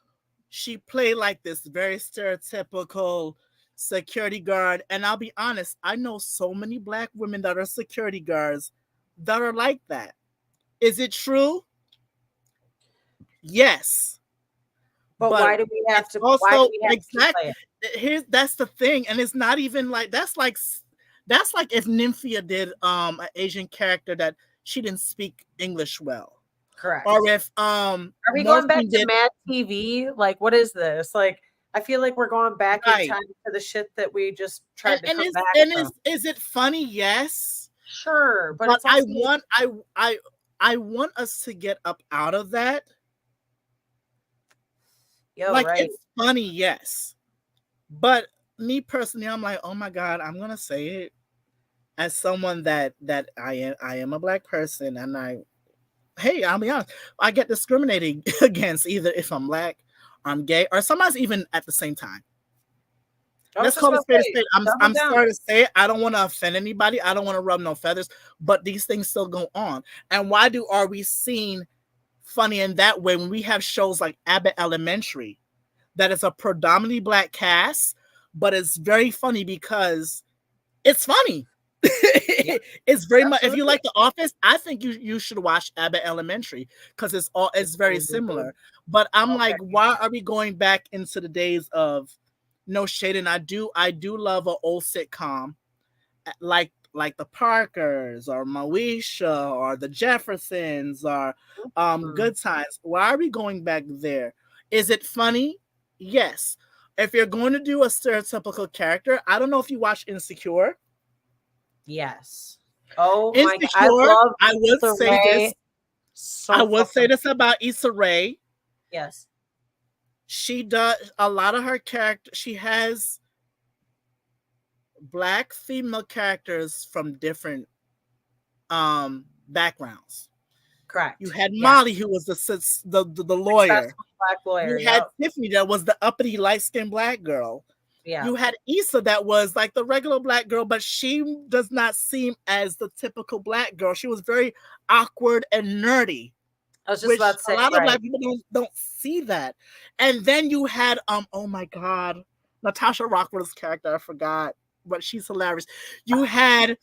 she played like this very stereotypical security guard. And I'll be honest, I know so many Black women that are security guards that are like that. Is it true? Yes. But why do we have to? Also, why do we have to play it? That's the thing, and it's not even like that's like if Nymphia did an Asian character that she didn't speak English well. Correct. Or if are we going back to Mad TV? Like, what is this? Like, I feel like we're going back in time to the shit that we just tried to come back from. Is it funny? Yes. Sure, but it's I want us to get up out of that. It's funny, yes. But me personally, I'm like, oh my God, I'm gonna say it as someone that I am a Black person, and I'll be honest, I get discriminated against either if I'm Black, I'm gay, or sometimes even at the same time. Let's call it straight. I'm sorry to say it. I don't want to offend anybody. I don't want to rub no feathers, but these things still go on. And why are we seen funny in that way when we have shows like Abbott Elementary that is a predominantly Black cast, but it's very funny because it's funny. It's very much, if you like The Office, I think you should watch Abbott Elementary because it's very similar. But I'm like, why are we going back into the days of no shade? And I do love an old sitcom like the Parkers or Moesha or the Jeffersons or Good Times. Why are we going back there? Is it funny? Yes. If you're going to do a stereotypical character, I don't know if you watch Insecure. Yes. Oh Insecure, my God. I would say this. I would say this about Issa Rae. Yes. She does a lot of her character. She has Black female characters from different backgrounds. Correct. You had Molly, who was the lawyer. Black lawyer. You had Tiffany, that was the uppity light-skinned Black girl. Yeah. You had Issa, that was like the regular Black girl, but she does not seem as the typical Black girl. She was very awkward and nerdy. I was just about to say, a lot of Black people don't see that. And then you had oh my God, Natasha Rothwell's character, I forgot, but she's hilarious. You had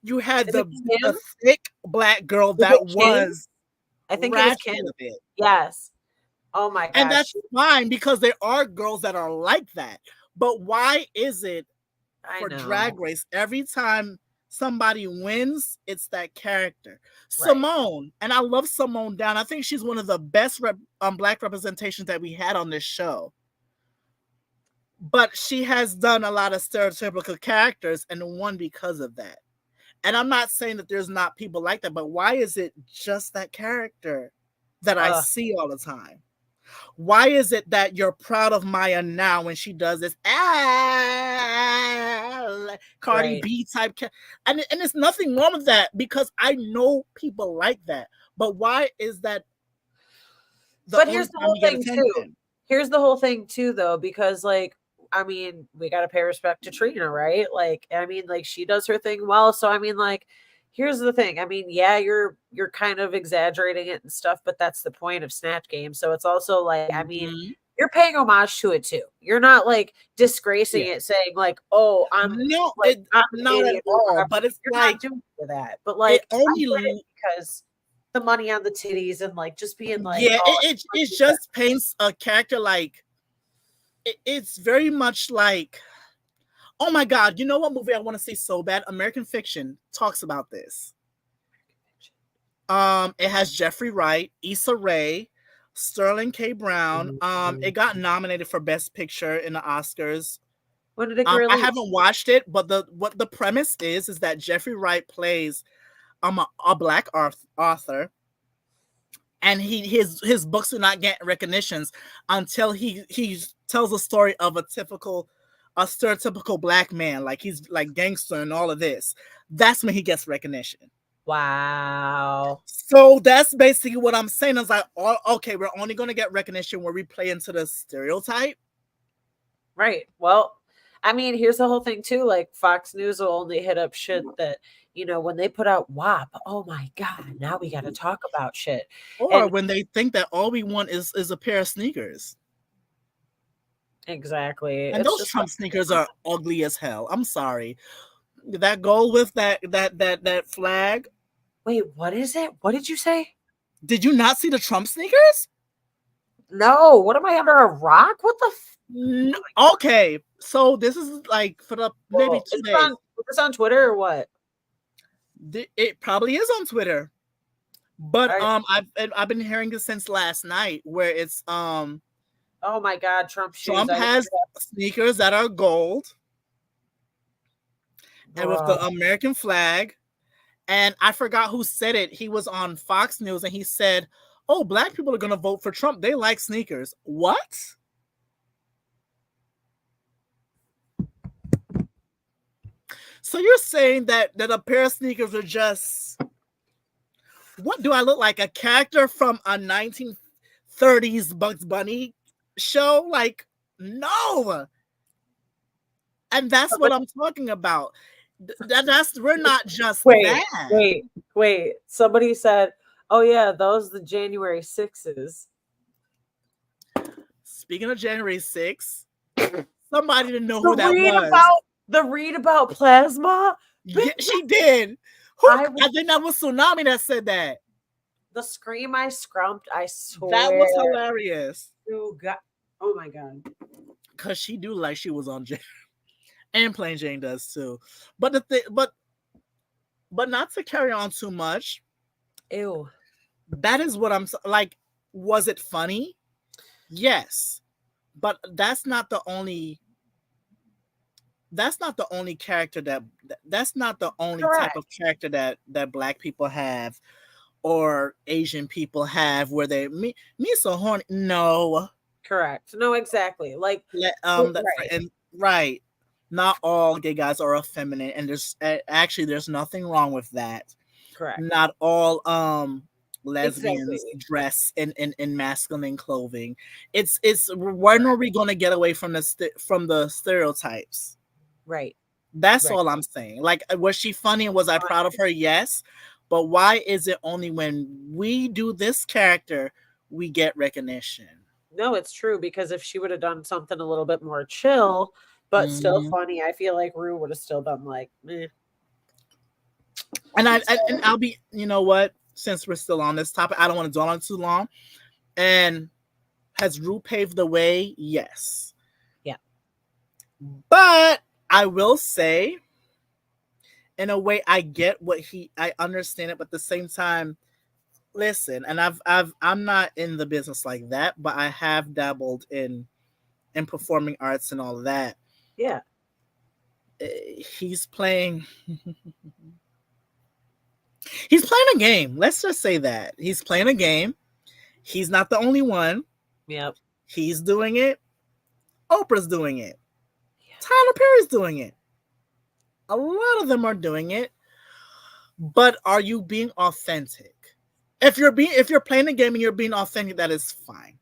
the thick Black girl that was, I think it was Kim. Yes. Oh my God. And that's fine because there are girls that are like that. But why is it for Drag Race every time somebody wins, it's that character? Right. Simone, and I love Simone Down. I think she's one of the best Black representations that we had on this show. But she has done a lot of stereotypical characters and won because of that. And I'm not saying that there's not people like that, but why is it just that character that I see all the time? Why is it that you're proud of Maya now when she does this Cardi Right. B type and there's nothing wrong with that because I know people like that. But why is that the But only here's the time whole you get thing too. attention? Here's the whole thing too, though, because like, I mean, we gotta pay respect to Trina, right? Like, I mean, like she does her thing well. So I mean, like, here's the thing. I mean, yeah, you're kind of exaggerating it and stuff, but that's the point of Snatch Game. So it's also like, I mean, Mhm. you're paying homage to it too. You're not like disgracing Yeah. it, saying like, "Oh, No, I'm an not at idiot" or all. whatever. But it's You're not like doing it for that. But it like, I get it only because the money on the titties and like just being like, yeah, "Oh, it just paints a character like it's very much like, oh my god, you know what movie I want to see so bad? American Fiction talks about this. It has Jeffrey Wright, Issa Rae, Sterling K. Brown. It got nominated for Best Picture in the Oscars. when did it I release?" haven't watched it, but what the premise is that Jeffrey Wright plays a black author, and his books do not get recognitions until he tells a story of a stereotypical black man, like he's like gangster and all of this. That's when he gets recognition. Wow. So that's basically what I'm saying. Is like, oh, okay, we're only going to get recognition where we play into the stereotype. Right. Well, I mean, here's the whole thing too. Like Fox News will only hit up shit that, when they put out WAP, oh my God, now we got to talk about shit. Or And when they think that all we want is a pair of sneakers. exactly. And It's those just Trump sneakers are ugly as hell. I'm sorry. That gold with that flag. wait, what is it? What did you say? Did you not see the Trump sneakers? No, what am I under a rock? What the Okay, so this is like for the maybe whoa. 2 days. Is this on Twitter or what? It probably is on Twitter, but I I've been hearing this since last night, where it's oh my God, Trump shoes. Trump I has sneakers that are gold and with bro. the American flag. And I forgot who said it. He was on Fox News and he said, "Oh, black people are going to vote for Trump. They like sneakers." What? So you're saying that a pair of sneakers are just, what do I look like? A character from a 1930s Bugs Bunny show? Like, no. And that's what I'm talking about. We're not just Wait, that. wait. Somebody said, "Oh yeah, those the January 6s." Speaking of January 6th, somebody didn't know The who that read was. about plasma. Yeah, she did. I I think that was Tsunami that said that. the scream I scrumped. I That swear was hilarious. to God. Oh my God. Cause she do like she was on Jane, and Plain Jane does too. But the thing, but not to carry on too much. Ew. That is what I'm like. Was it funny? Yes, but that's not the only. That's not the only character that's not the only type Correct. of character that black people have or Asian people have where me so horny. No, Correct. No, exactly. Like, right. and right. Not all gay guys are effeminate, and there's nothing wrong with that. Correct. Not all lesbians Exactly. dress in masculine clothing. It's when are we going to get away from the stereotypes? Right. That's Right. all I'm saying. Like, was she funny and was I proud of her? Yes. But why is it only when we do this character we get recognition? No, it's true because if she would have done something a little bit more chill, but still Mhm. funny, I feel like Rue would have still been like, eh. And I'll be, you know what? Since we're still on this topic, I don't want to dwell on it too long. And has Rue paved the way? Yes. Yeah. But I will say, in a way, I understand it, but at the same time, listen, and I'm not in the business like that, but I have dabbled in performing arts and all of that. Yeah. He's playing He's playing a game. Let's just say that. He's playing a game. He's not the only one. Yep. He's doing it. Oprah's doing it. Tyler Perry's doing it. A lot of them are doing it. But are you being authentic? If you're playing a game and you're being authentic, that is fine.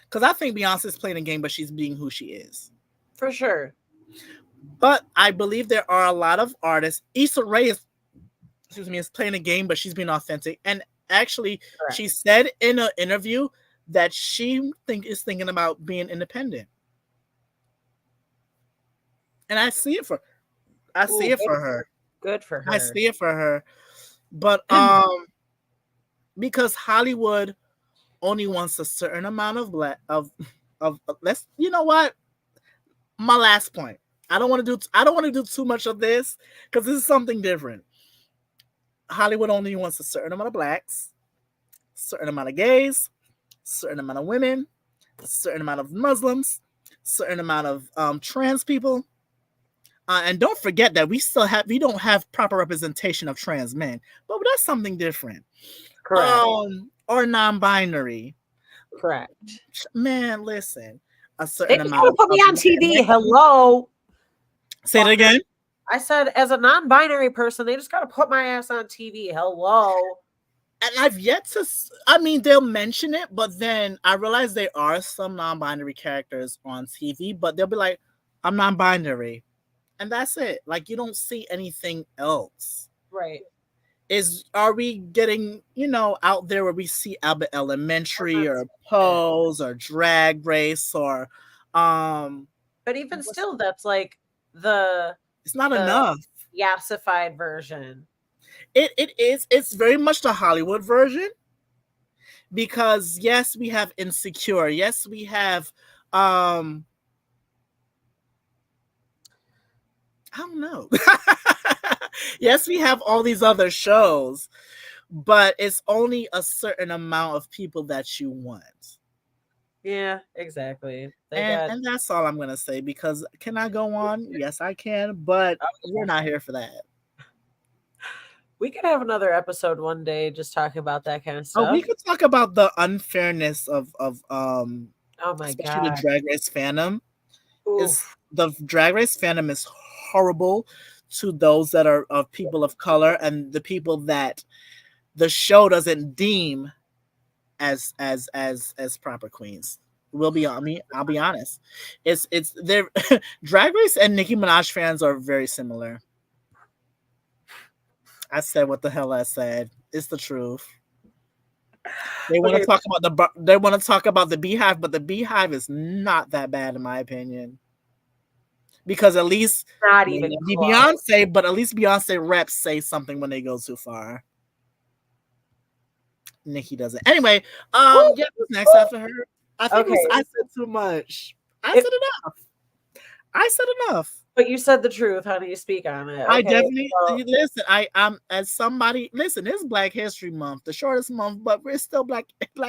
Because I think Beyonce's playing a game, but she's being who she is. For sure. But I believe there are a lot of artists. Issa Rae is playing a game, but she's being authentic. And actually, Correct. She said in an interview that she is thinking about being independent. And I see it for her. Good for her. I see it for her. But because Hollywood only wants a certain amount of let's, you know what? My last point. I don't want to do too much of this because this is something different. Hollywood only wants a certain amount of blacks, a certain amount of gays, a certain amount of women, a certain amount of Muslims, a certain amount of trans people. And don't forget that we don't have proper representation of trans men, but that's something different. Correct. Or non-binary. Correct. Man, listen. A certain They amount. put me on TV. Hello. Say it again. I said, as a non-binary person, they just got to put my ass on TV. Hello. And I've yet to. I mean, they'll mention it, but then I realize there are some non-binary characters on TV, but they'll be like, "I'm non-binary." And that's it. Like, you don't see anything else. Right. Are we getting, out there where we see Abbott Elementary or Pose or Drag Race or but even still, that's like it's not enough. Yassified version. It is. It's very much the Hollywood version. Because yes, we have Insecure. Yes, we have I don't know. Yes, we have all these other shows, but it's only a certain amount of people that you want. Yeah, exactly. And that's all I'm going to say, because can I go on? Yes, I can, but we're not here for that. We could have another episode one day just talking about that kind of stuff. Oh, we could talk about the unfairness of oh my especially God. the Drag Race fandom. The Drag Race fandom is horrible to those that are of people of color and the people that the show doesn't deem as proper queens. I'll be honest. It's their Drag Race and Nicki Minaj fans are very similar. I said what the hell I said. It's the truth. They want to talk about the Beehive, but the Beehive is not that bad in my opinion. Because at least not even Beyonce, but at least Beyonce reps say something when they go too far. Nicki doesn't. Anyway, who's next after her? I think I said too much. I said enough. But you said the truth. How do you speak on it? Okay, I definitely listen. I'm as somebody. Listen, it's Black History Month, the shortest month, but we're still Black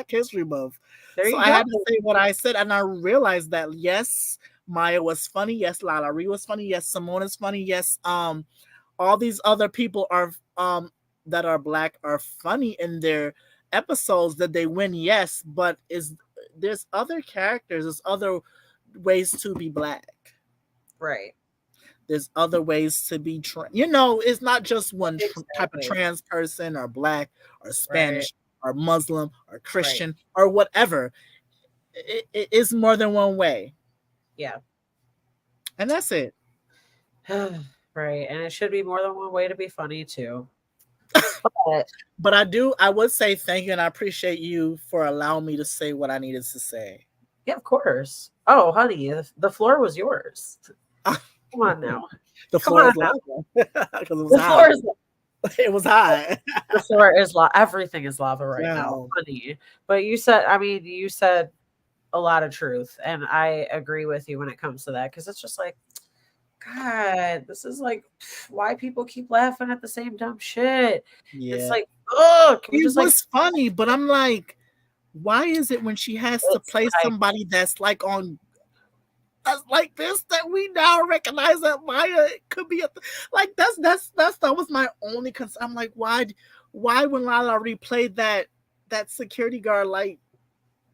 History Month. So I had to say what I said, and I realized that yes, Maya was funny. Yes, Lala Ree was funny. Yes, Simone is funny. Yes, all these other people are that are Black are funny in their episodes that they win. Yes, but there's other characters. There's other ways to be Black. Right. There's other ways to be it's not just one type of trans person or Black or Spanish or Muslim or Christian or whatever. It is more than one way. Yeah. And that's it. Right. And it should be more than one way to be funny too. But I would say thank you, and I appreciate you for allowing me to say what I needed to say. Yeah, of course. Oh, honey, the floor was yours. Come on now. The floor is lava. Because it was hot. It was hot. The floor is lava. Everything is lava right now, honey. But you said a lot of truth, and I agree with you when it comes to that, because it's just like, God, this is like why people keep laughing at the same dumb shit. Yeah. It's like, it was funny, but I'm like, why is it when she has to play somebody that's like on us like this that we now recognize that Maya could be like that was my only concern. I'm like, why when Lala already played that security guard, like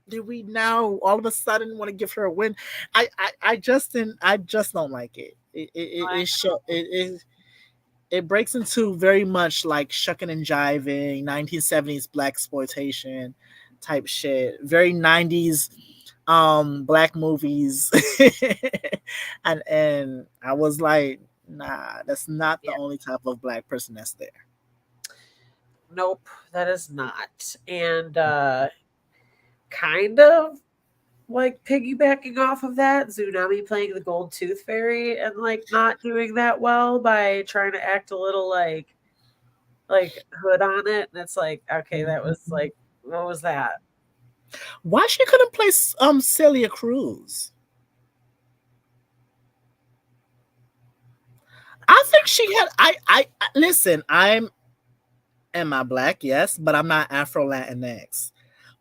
did we now all of a sudden want to give her a win? I just don't like it. It breaks into very much like shucking and jiving, 1970s black exploitation type shit. Very 90s black movies. and I was like, nah, that's not the only type of black person that's there. Nope, that is not. And kind of like piggybacking off of that, Tsunami playing the gold tooth fairy and like not doing that well by trying to act a little like hood on it. And it's like, okay, that was like, what was that? Why she couldn't play Celia Cruz? I think she had. I listen. Am I black? Yes, but I'm not Afro Latinx.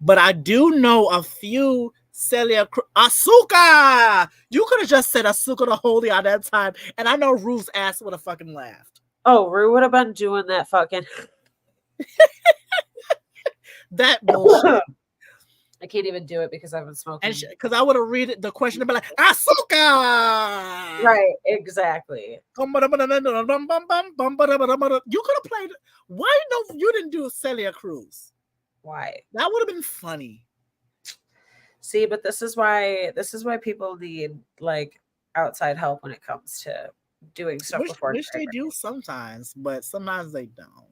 But I do know a few Celia Cruz. Asuka! You could have just said Asuka the whole at that time, and I know Rue's ass would have fucking laughed. Oh, Rue would have been doing that fucking that bullshit. I can't even do it because I've been smoking. And because I would have read the question and be like, Asuka! Right, exactly. You could have played. Why no? You didn't do Celia Cruz. Why? That would have been funny. See, but this is why people need like outside help when it comes to doing stuff before. Which they do sometimes, but sometimes they don't.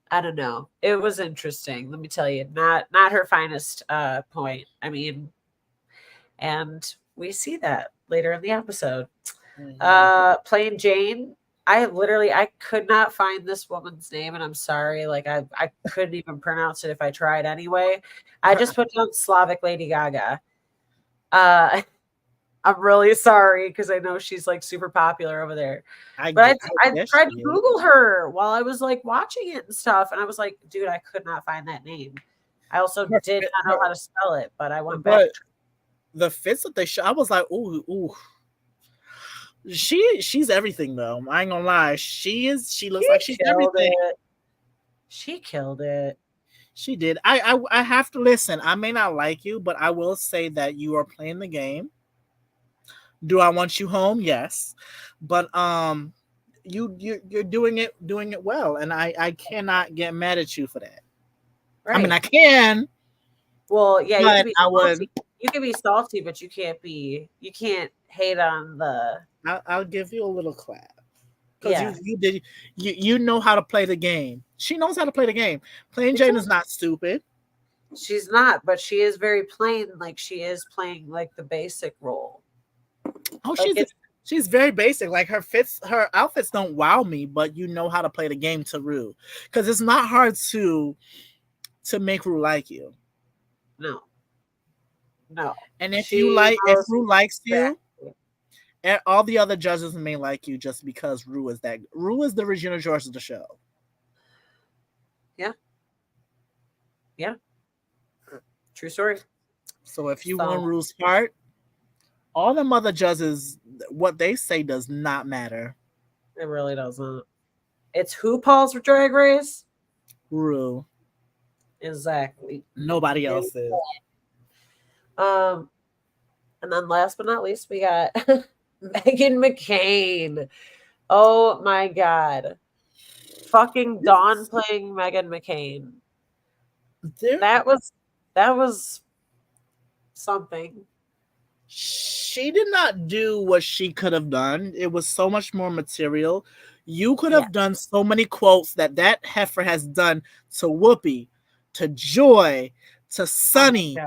I don't know. It was interesting. Let me tell you, not her finest point. I mean, and we see that later in the episode. Playing Jane, I could not find this woman's name, and I'm sorry. Like I couldn't even pronounce it if I tried anyway. I just put down Slavic Lady Gaga. I'm really sorry because I know she's like super popular over there. I tried to Google her while I was like watching it and stuff, and I was like, dude, I could not find that name. I also did not know how to spell it, but I went back. The fits that they show, I was like, ooh. She's everything though. I ain't gonna lie. She looks like she's everything. She killed it. She did. I have to listen. I may not like you, but I will say that you are playing the game. Do I want you home? Yes. But you're doing it well, and I cannot get mad at you for that. Right. I mean, I can. Well, yeah, you can be salty, but you can't hate on the. I'll give you a little clap because you know how to play the game. She knows how to play the game. Plain Jane is not stupid. She's not, but she is very plain. Like she is playing like the basic role. Oh, she's very basic. Like her outfits don't wow me, but you know how to play the game to Rue, because it's not hard to make Rue like you. No. And if Rue likes you, all the other judges may like you just because Rue is the Regina George of the show. Yeah. True story. So if you want Rue's heart, all them other judges, what they say does not matter. It really doesn't. It's RuPaul's Drag Race? Rue. Exactly. Nobody else is. And then last but not least, we got Meghan McCain. Oh my God. Fucking Dawn playing Meghan McCain. That was something. She did not do what she could have done. It was so much more material. You could have done so many quotes that heifer has done to Whoopi, to Joy, to Sunny.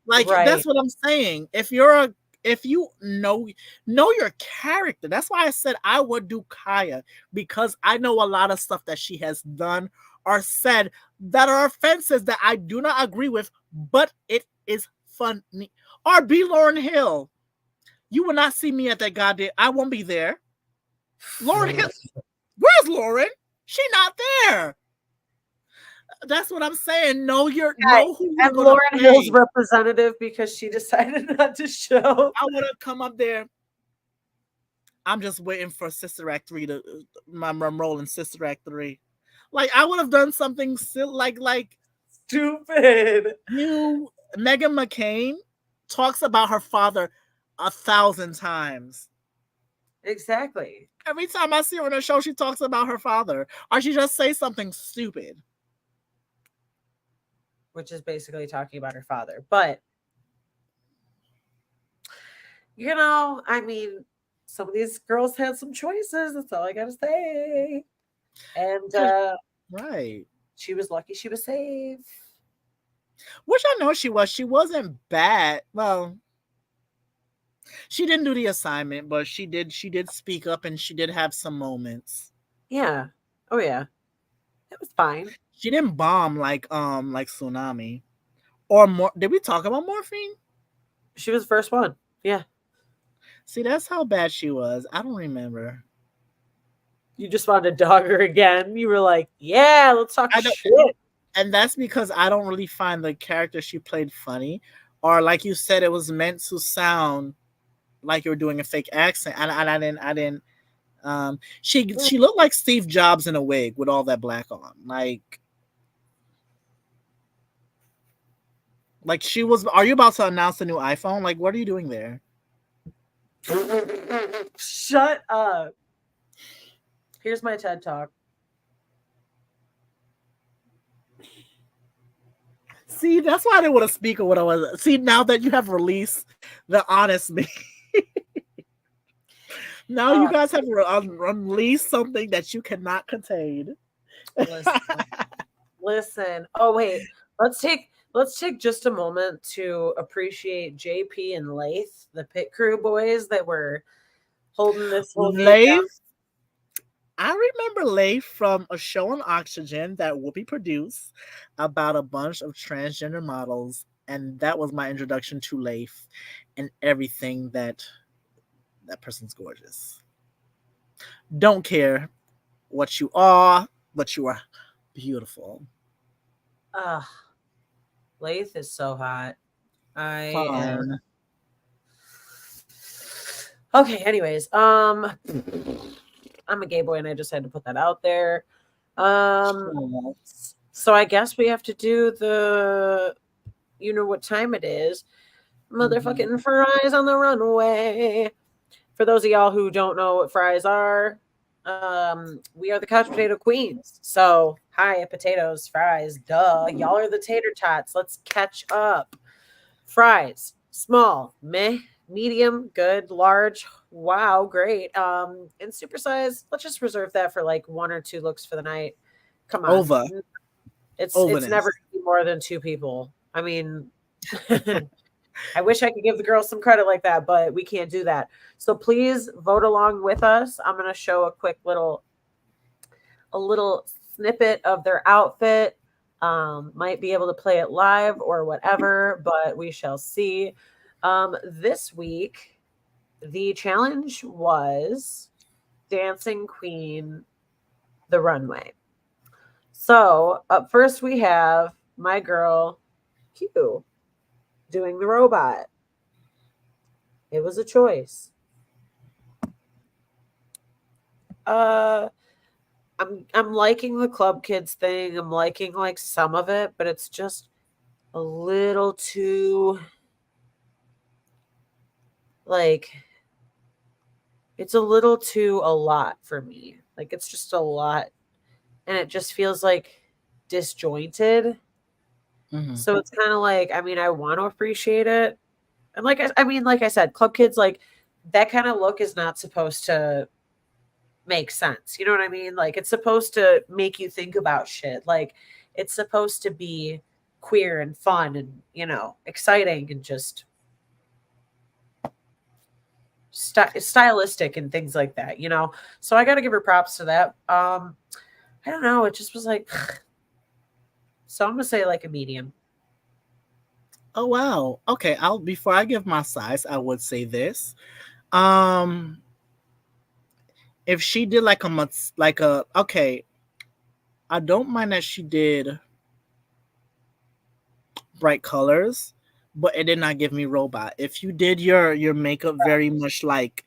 That's what I'm saying. If you know your character, that's why I said I would do Kaya, because I know a lot of stuff that she has done or said that are offenses that I do not agree with, but it is funny. Or be Lauryn Hill. You will not see me at that goddamn. I won't be there. Lauryn Hill. Where's Lauryn? She not there. That's what I'm saying. Know Yeah, who you're and gonna Lauren Hill's play. representative because she decided not to show. I would have come up there. I'm just waiting for Sister Act 3 to I'm rolling Sister Act 3. Like I would have done something silly like Stupid. you Megan McCain talks about her father 1,000 times. Exactly. Every time I see her on a show, she talks about her father. Or she just say something stupid. Which is basically talking about her father. But, I mean, some of these girls had some choices. That's all I got to say. And Right. she was lucky she was safe. Which I know she was. She wasn't bad. Well, she didn't do the assignment, but she did speak up and she did have some moments. Yeah. Oh, yeah. It was fine. She didn't bomb like Tsunami. Or more did we talk about Morphine? She was the first one. Yeah. See, that's how bad she was. I don't remember. You just wanted to dog her again. You were like, yeah, let's talk I don't shit. and that's because I don't really find the character she played funny. Or like you said, it was meant to sound like you were doing a fake accent. And I didn't she looked like Steve Jobs in a wig with all that black on. Like she was. Are you about to announce the new iPhone? Like, what are you doing there? Shut up. Here's my TED Talk. See, that's why I didn't want to speak of what I was. See, now that you have released the honest me, now you guys have released something that you cannot contain. Listen. Oh wait, let's take just a moment to appreciate JP and Lath, the pit crew boys that were holding this whole game down. Leif, I remember Leif from a show on Oxygen that Whoopi produced about a bunch of transgender models, and that was my introduction to Leif and everything that person's gorgeous. Don't care what you are, but you are beautiful. Lath is so hot. I am. Fine. Okay, anyways, I'm a gay boy and I just had to put that out there. So I guess we have to do the you know what time it is. Motherfucking fries on the runway. For those of y'all who don't know what fries are, we are the couch potato queens. So, hi, potatoes, fries, duh. Y'all are the tater tots. Let's catch up. Fries, small, meh, medium, good, large, wow, great. And super size, let's just reserve that for like 1 or 2 looks for the night. Come on. Over. It's Overness. never gonna be more than 2 people. I mean, I wish I could give the girls some credit like that, but we can't do that. So please vote along with us. I'm going to show a quick little snippet of their outfit. Might be able to play it live or whatever, but we shall see. This week, the challenge was Dancing Queen, the runway. So up first, we have my girl, Q, doing the robot. It was a choice. I'm liking the club kids thing. I'm liking like some of it, but it's just a little too like it's a little too a lot for me. Like it's just a lot and it just feels like disjointed. Mm-hmm. So it's kind of like I mean I want to appreciate it. And like I mean like I said club kids like that kind of look is not supposed to make sense. You know what I mean? Like it's supposed to make you think about shit. Like it's supposed to be queer and fun and, exciting and just stylistic and things like that. So I got to give her props to that. I don't know, it just was like so I'm going to say like a medium. Oh wow. Okay, before I give my size, I would say this. If she did okay, I don't mind that she did bright colors, but it did not give me robot. If you did your makeup very much like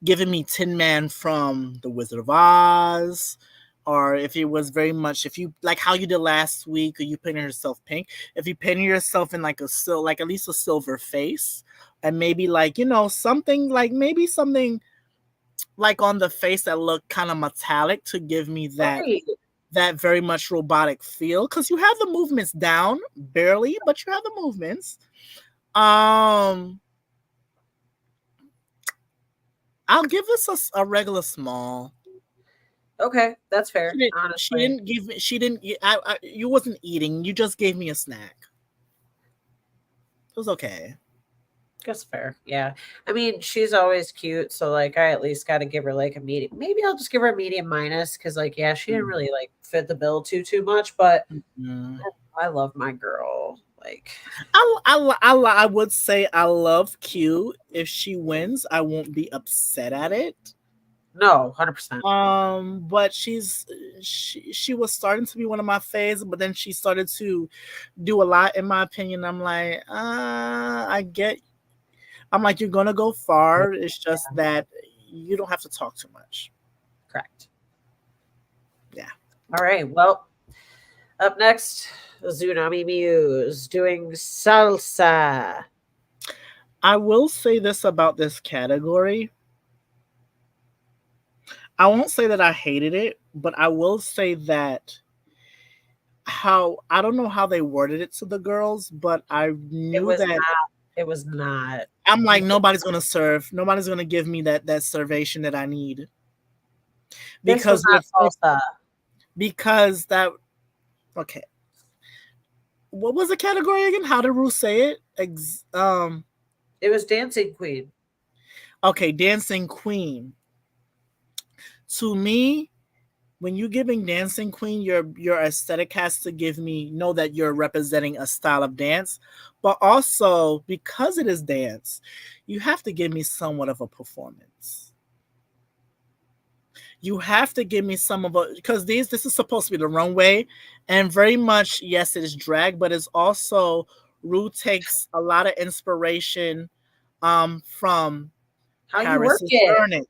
giving me Tin Man from The Wizard of Oz, or if it was very much if you like how you did last week, or you painted yourself pink, if you painted yourself in like like at least a silver face, and maybe like something like maybe something like on the face that looked kind of metallic to give me Right. that very much robotic feel, because you have the movements down barely, but you have the movements. um I'll give this a regular small. Okay, that's fair, She honestly. didn't give me. She didn't. You wasn't eating. You just gave me a snack. It was okay. Guess fair. Yeah. I mean, she's always cute, so like I at least got to give her like a medium. Maybe I'll just give her a medium minus cuz like yeah, she didn't really like fit the bill too much, but Mm. I love my girl. Like I would say I love Q. If she wins, I won't be upset at it. no, 100%. But she was starting to be one of my faves, but then she started to do a lot, in my opinion. I'm like, I'm like, you're gonna go far. It's just that you don't have to talk too much. Correct. Yeah. All right. Well, up next, Tsunami Muse doing salsa. I will say this about this category. I won't say that I hated it, but I will say that how I don't know how they worded it to the girls, but I It knew was that not it was not I'm like nobody's gonna serve. Nobody's gonna give me that servation that I need this was because not salsa. because that okay. What was the category again? How did Ruth say it? It was Dancing Queen. Okay, dancing queen. To me, when you're giving dancing queen, your aesthetic has to give me know that you're representing a style of dance, but also because it is dance, you have to give me somewhat of a performance. You have to give me some of a because this is supposed to be the runway, and very much yes, it is drag, but it's also Rue takes a lot of inspiration from How you Paris work is it. Burning.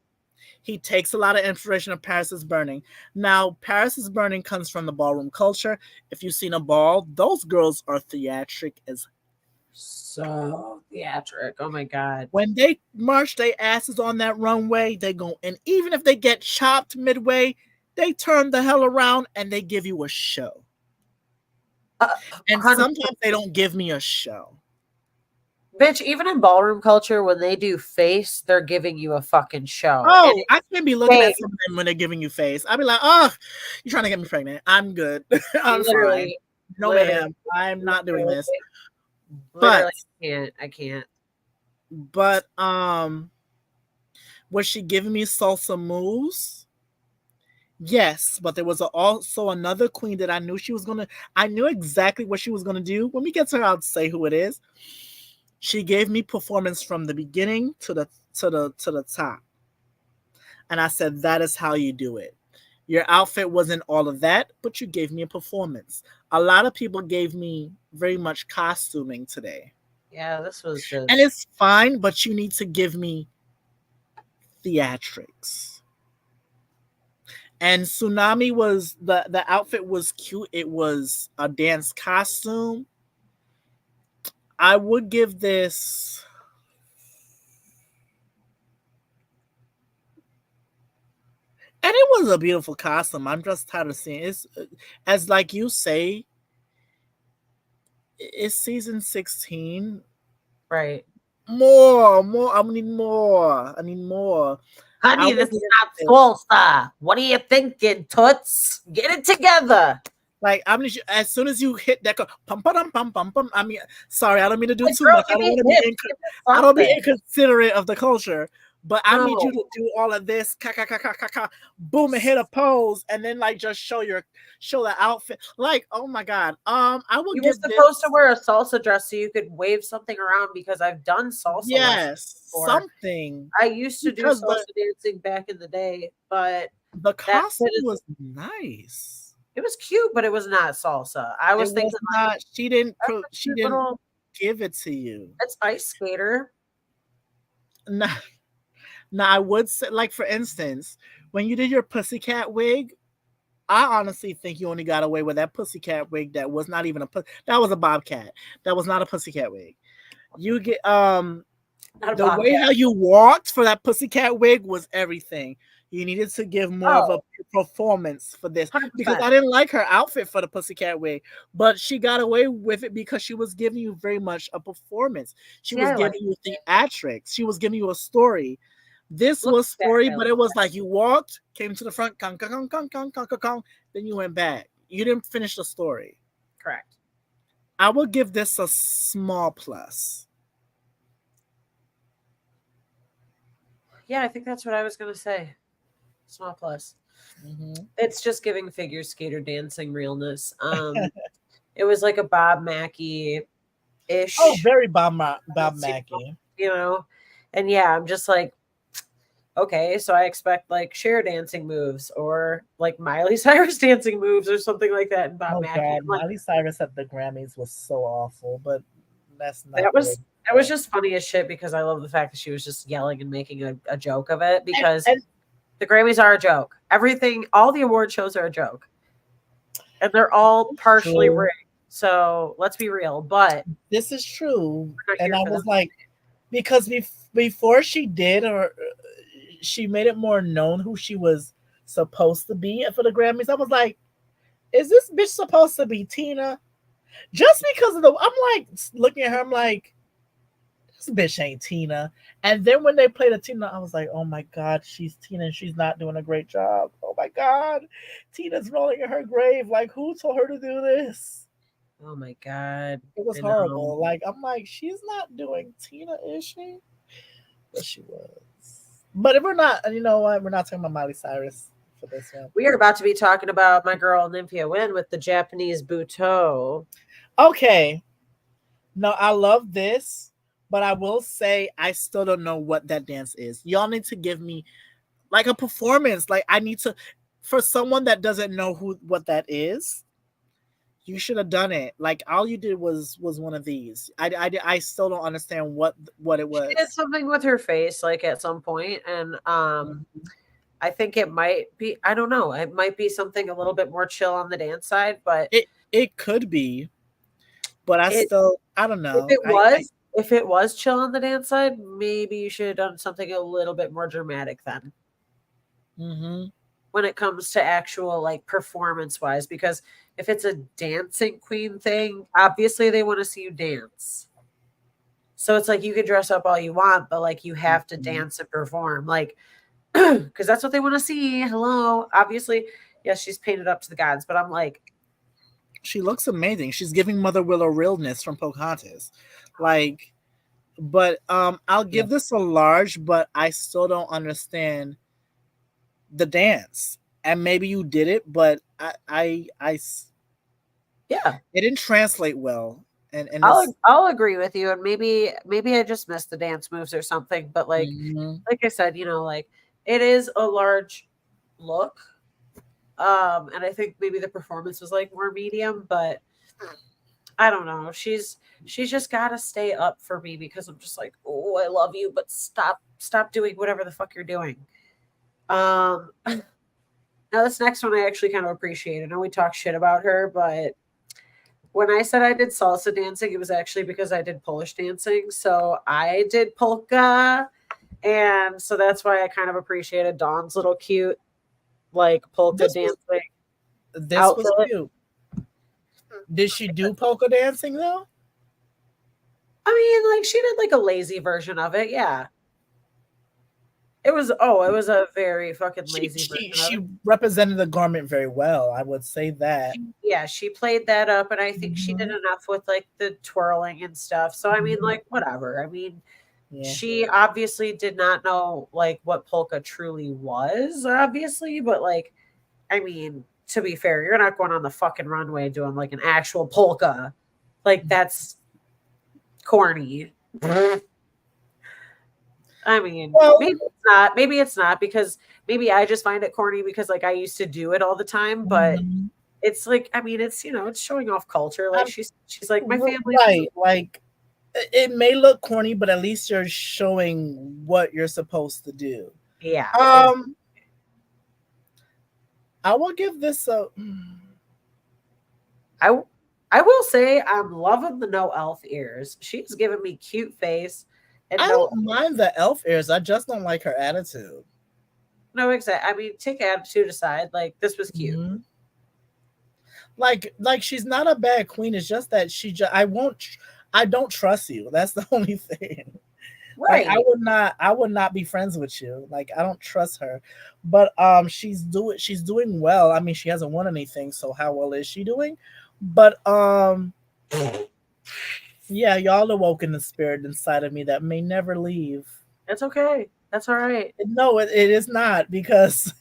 He takes a lot of inspiration of Paris is Burning. Now, Paris is Burning comes from the ballroom culture. If you've seen a ball, those girls are theatric as So theatric. Oh my god. when they march their asses on that runway, they go and even if they get chopped midway, they turn the hell around and they give you a show. Uh, And 100%. sometimes they don't give me a show. Bitch, even in ballroom culture, when they do face, they're giving you a fucking show. And Oh, I can't be looking at they some of them when they're giving you face. I'll be like, oh, you're trying to get me pregnant. I'm good. I'm fine. literally, No, literally, ma'am. I'm not doing literally, this. But literally can't. I can't. but was she giving me salsa moves? Yes, but there was also another queen that I knew she was gonna. I knew exactly what she was gonna do. When we get to her, I'll say who it is. She gave me performance from the beginning to the top, and I said that is how you do it. Your outfit wasn't all of that, but you gave me a performance. A lot of people gave me very much costuming today, Yeah, this was and just it's fine, but you need to give me theatrics. And Tsunami was the outfit was cute. It was a dance costume. I would give this and it was a beautiful costume. I'm just tired of seeing it's as like you say, it's season 16. right. More. I need more. I need more. I Honey, will this is give not this. salsa. What are you thinking, Toots? Get it together. Like I'm gonna, as soon as you hit that, pum pum pum pum pum. I mean, sorry, I don't mean to do Like, too girl, much. give me hips. Give me I don't be something. inconsiderate of the culture, but I need No. you to do all of this, boom, and hit a pose, and then like just show the outfit. Like, oh my god, I will You were give supposed to this wear a salsa dress so you could wave something around because I've done salsa lessons yes before. something I used to do because salsa dancing back in the day, but the that shit costume is was nice. It was cute, but it was not salsa. I It was was thinking like not. She didn't. that's a She cute didn't little. give it to you. It's ice skater. No, now I would say, like for instance, when you did your pussycat wig, I honestly think you only got away with that pussycat wig that was not even that was a bobcat. That was not a pussycat wig. You get Not a the way bobcat. how you walked for that pussycat wig was everything. You needed to give more of a Oh, performance for this because 100%. I didn't like her outfit for the pussycat wig, but she got away with it because she was giving you very much a performance. She See, was I like giving you theatrics. She was giving you a story. This looking was back. story, I but like it was like you walked, came to the front, kong, kong, kong, kong, kong, kong, kong, then you went back. You didn't finish the story. correct. I will give this a small plus. Yeah, I think that's what I was gonna say. Small plus. Mm-hmm. It's just giving figure skater dancing realness. It was like a Bob Mackie Oh, ish, very Bob Mackie. you know. And yeah, I'm just like, okay, so I expect like Cher dancing moves or like Miley Cyrus dancing moves or something like that in Bob Oh Mackie. God, I'm like, Miley Cyrus at the Grammys was so awful, but that's not that the way was to that was go. just funny as shit because I love the fact that she was just yelling and making a joke of it because And the Grammys are a joke. Everything, all the award shows are a joke, and they're all it's partially true. rigged. So let's be real, but This is true. we're not And here I for them. was like, because before she did, or she made it more known who she was supposed to be for the Grammys. I was like, is this bitch supposed to be Tina? Just because of I'm like looking at her, I'm like, this bitch ain't Tina. And then when they played a Tina, I was like, oh my God, she's Tina and she's not doing a great job. Oh my God, Tina's rolling in her grave. Like, who told her to do this? Oh my god, It was I know. horrible. Like, I'm like, she's not doing Tina, is she? But she was. But if we're not, you know what? We're not talking about Miley Cyrus for this one. We are about to be talking about my girl Nymphia Wynn with the Japanese Butoh. Okay. No, I love this, but I will say I still don't know what that dance is. Y'all need to give me like a performance. Like I need to, for someone that doesn't know what that is, you should have done it. Like all you did was one of these. I still don't understand what it She did was. something with her face, like at some point, and Mhm. I think it might be. I don't know. It might be something a little bit more chill on the dance side, but It could be, but it I don't if know. it was if it was chill on the dance side, maybe you should have done something a little bit more dramatic then. Mm-hmm. When it comes to actual like performance wise, because if it's a dancing queen thing, obviously they want to see you dance. So it's like you can dress up all you want, but like you have to Mm-hmm. dance and perform, like because that's what they want to see. Hello, obviously, yes, she's painted up to the gods, but I'm like, She looks amazing. She's giving Mother Willow realness from Pocahontas. Like, but I'll yeah, give this a large, but I still don't understand the dance. And maybe you did it, but yeah. it didn't translate well. And I'll this I'll agree with you, and maybe I just missed the dance moves or something. But mhm. like I said, like it is a large look, and I think maybe the performance was like more medium, but I don't know. She's just got to stay up for me because I'm just like, oh, I love you, but stop doing whatever the fuck you're doing. Now this next one I actually kind of appreciate. I know we talk shit about her, but when I said I did salsa dancing, it was actually because I did Polish dancing. So I did polka. And so that's why I kind of appreciated Dawn's little cute, like polka this was dancing this was outfit. cute. Did she do polka dancing though? I mean, like she did like a lazy version of it. Yeah. It was a very fucking She lazy she version of it. she represented the garment very well. I would say that. Yeah, she played that up, and I think she did Mhm. enough with like the twirling and stuff. So I mean, Mhm. like whatever. I mean, Yeah. she obviously did not know like what polka truly was, obviously, but like, I mean, to be fair, you're not going on the fucking runway doing like an actual polka. Like that's corny. I mean, Well, maybe it's not. Maybe it's not because maybe I just find it corny because like I used to do it all the time, but mhm. it's like, I mean, it's, it's showing off culture. Like I'm she's like, my family was, right. Like it may look corny, but at least you're showing what you're supposed to do. yeah, Um, I will give this a. I I will say I'm loving the no elf ears. She's giving me cute face and I no don't mind the elf ears. I just don't like her attitude. no exact. I mean, take attitude aside, like this was cute. Mhm. Like she's not a bad queen. It's just that I don't trust you. That's the only thing. Like Right. I would not be friends with you. Like I don't trust her. But she's doing well. I mean, she hasn't won anything, so how well is she doing? But yeah, y'all awoke in the spirit inside of me that may never leave. It's okay. That's all right. No, it is not because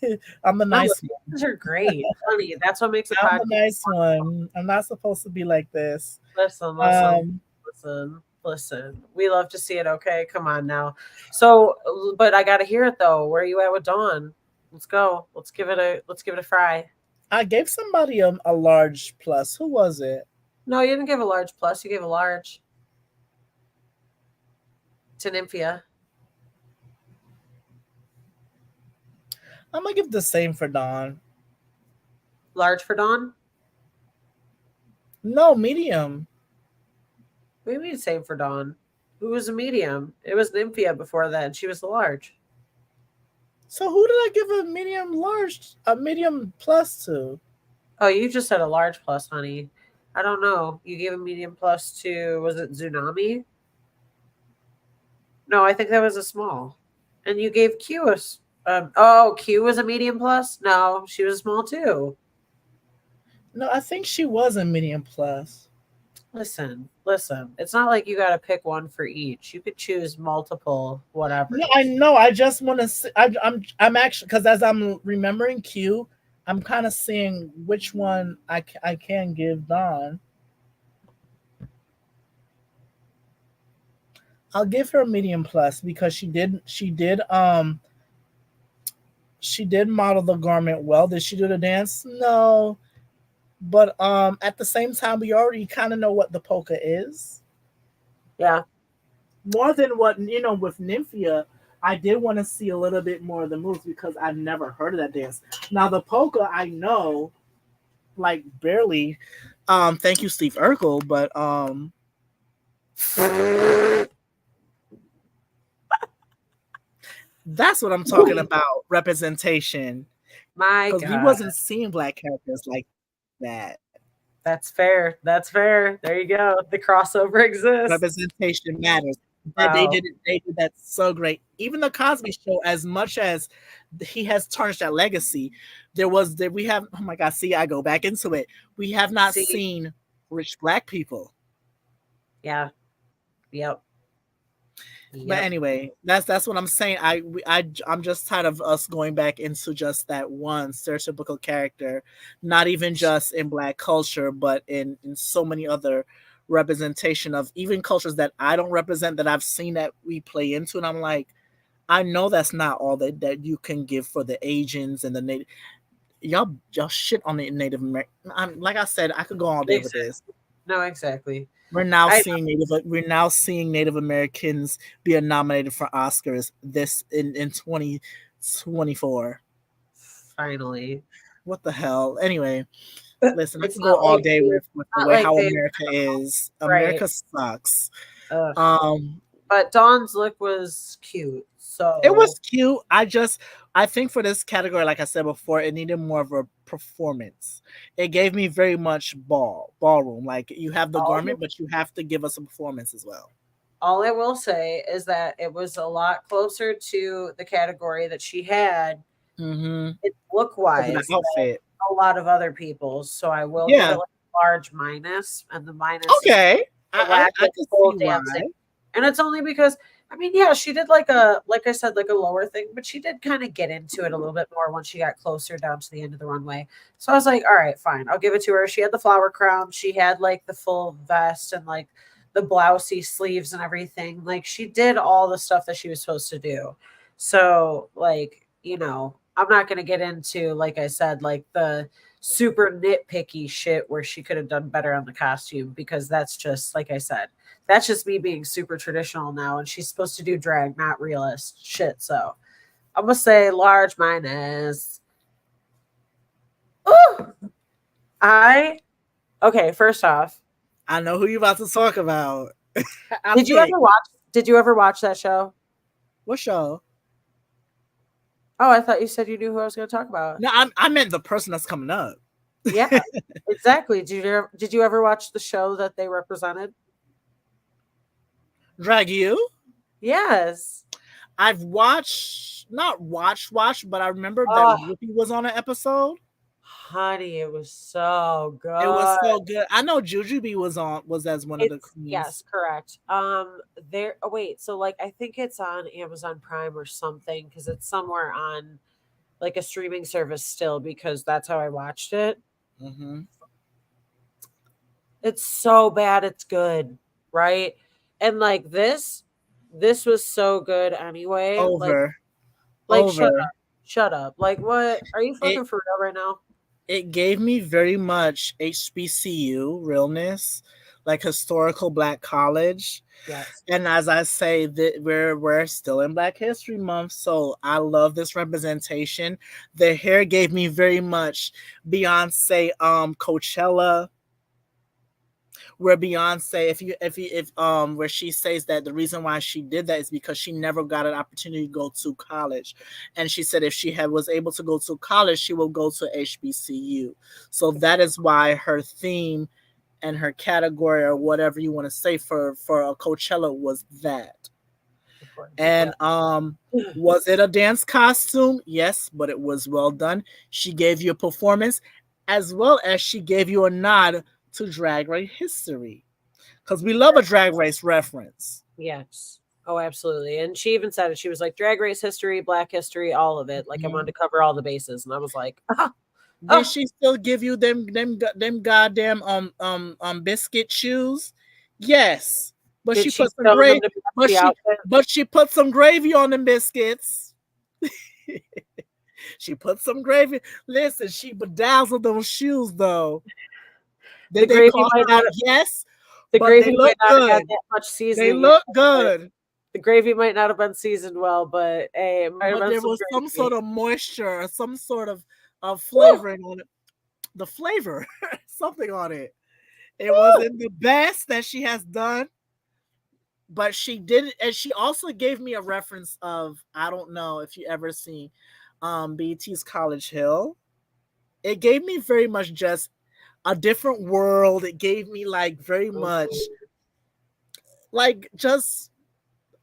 I'm the No, nice one. these are great, honey. That's what makes a I'm the podcast nice wonderful. one. I'm not supposed to be like this. Listen, listen, Um, listen, listen. We love to see it. Okay, come on now. So, but I got to hear it though. Where are you at with Dawn? Let's go. Let's give it a fry. I gave somebody a large plus. Who was it? No, you didn't give a large plus. You gave a large to Nymphia. I'm gonna give the same for Dawn. Large for Dawn. No, medium. We mean same for Dawn. Who was a medium? It was Nymphia before that. She was the large. So who did I give a medium plus to? Oh, you just said a large plus, honey. I don't know. You gave a medium plus to, was it Tsunami? No, I think that was a small. And you gave Q oh, Q was a medium plus? No, she was small too. No, I think she was a medium plus. Listen, listen. It's not like you got to pick one for each. You could choose multiple No, I whatevers. know. I just want to. I'm actually because as I'm remembering Q, I'm kind of seeing which one I can give Dawn. I'll give her a medium plus because she did model the garment well. Did she do the dance? No. But at the same time we already kind of know what the polka is. Yeah. More than what with Nymphia, I did want to see a little bit more of the moves because I've never heard of that dance. Now the polka I know like barely. Thank you, Steve Urkel, but that's what I'm talking about, representation. My Because we God. wasn't seeing black characters like that. That's fair. That's fair. There you go. The crossover exists. Representation matters. That Wow. they did that so great. Even the Cosby Show, as much as he has tarnished that legacy, we have oh my god, see, I go back into it. We have not See, seen rich black people. yeah. Yep. But Yep. anyway, that's what I'm saying. I'm just tired of us going back into just that one stereotypical character, not even just in black culture, but in so many other representation of even cultures that I don't represent that I've seen that we play into, and I'm like, I know that's not all that you can give for the Asians and the native. Y'all shit on the Native American. Like I said, I could go all day with Exactly. this. No, exactly. We're now seeing Native Americans being nominated for Oscars this in 2024. Finally. What the hell? Anyway, listen, I It's could go not all like day they with the not way like how they America is. right. America sucks. Ugh. Um But Dawn's look was cute. it was So cute. I think for this category, like I said before, it needed more of a performance. It gave me very much ballroom. Like you have the all garment, but you have to give us a performance as well. all I will say is that it was a lot closer to the category that she had Mm-hmm. look Because of the wise than outfit. a lot of other people's. So I will give it Yeah. like a large minus, and the minus is Okay. the lack I of can pole see dancing. why. And it's only because I mean, yeah, she did like I said, like a lower thing, but she did kind of get into it a little bit more once she got closer down to the end of the runway. So I was like, all right, fine, I'll give it to her. She had the flower crown, she had like the full vest and like the blousey sleeves and everything. Like she did all the stuff that she was supposed to do. So like, I'm not gonna get into, like I said, like the super nitpicky shit where she could have done better on the costume, because that's just, like I said, that's just me being super traditional now, and she's supposed to do drag, not realist shit. So I'm gonna say large minus. Ooh, I okay. First off, I know who you about to talk about. I did you picked. ever watch? Did you ever watch that show? What show? Oh, I thought you said you knew who I was going to talk about. No, I meant the person that's coming up. Yeah, exactly. Did you ever watch the show that they represented? Drag You? Yes. I've watched, not watched, but I remember that Oh, Whoopi was on an episode. honey, it was so It was good. so good. I know Jujubee was as one of the It's queens. yes, correct. There. Oh, wait. So, like, I think it's on Amazon Prime or something, because it's somewhere on like a streaming service still, because that's how I watched it. Mm-hmm. It's so bad, it's good, right? And like this was so good anyway. Over, Like shut over. up. Shut up. Like what? Are you It fucking for real right now? it gave me very much HBCU realness, like historical Black college. Yes. And as I say, that we're still in Black History Month, so I love this representation. The hair gave me very much Beyonce, Coachella, where Beyonce, if where she says that the reason why she did that is because she never got an opportunity to go to college, and she said if she had was able to go to college, she will go to HBCU. So that is why her theme and her category, or whatever you want to say, for a Coachella was that. Of course. And Yeah. was it a dance costume? Yes, but it was well done. She gave you a performance, as well as she gave you a nod to Drag Race history, because we love a Drag Race reference. Yes. Oh, absolutely. And she even said it. She was like, Drag Race history, Black history, all of it. Like, I wanted Mhm. to cover all the bases. And I was like, ah, Did oh, she still give you them goddamn biscuit shoes? Yes, but did she she put some sew them gravy. to match But the outfit? she put some gravy on them biscuits. She put some gravy. Listen, she bedazzled those shoes though. The Did they gravy cost might a not lot? Yes, the but they gravy look might not have had good. that much They seasoning in look it, but good. the gravy might not have been seasoned well, but hey, it might have But been there some was some gravy. sort of moisture, or some sort of Woo! flavoring on it. The flavor, something on it. It Woo! wasn't the best that she has done, but she did it. And she also gave me a reference of, I don't know if you ever seen BT's College Hill. It gave me very much just a different world. It gave me like very much Ooh. like just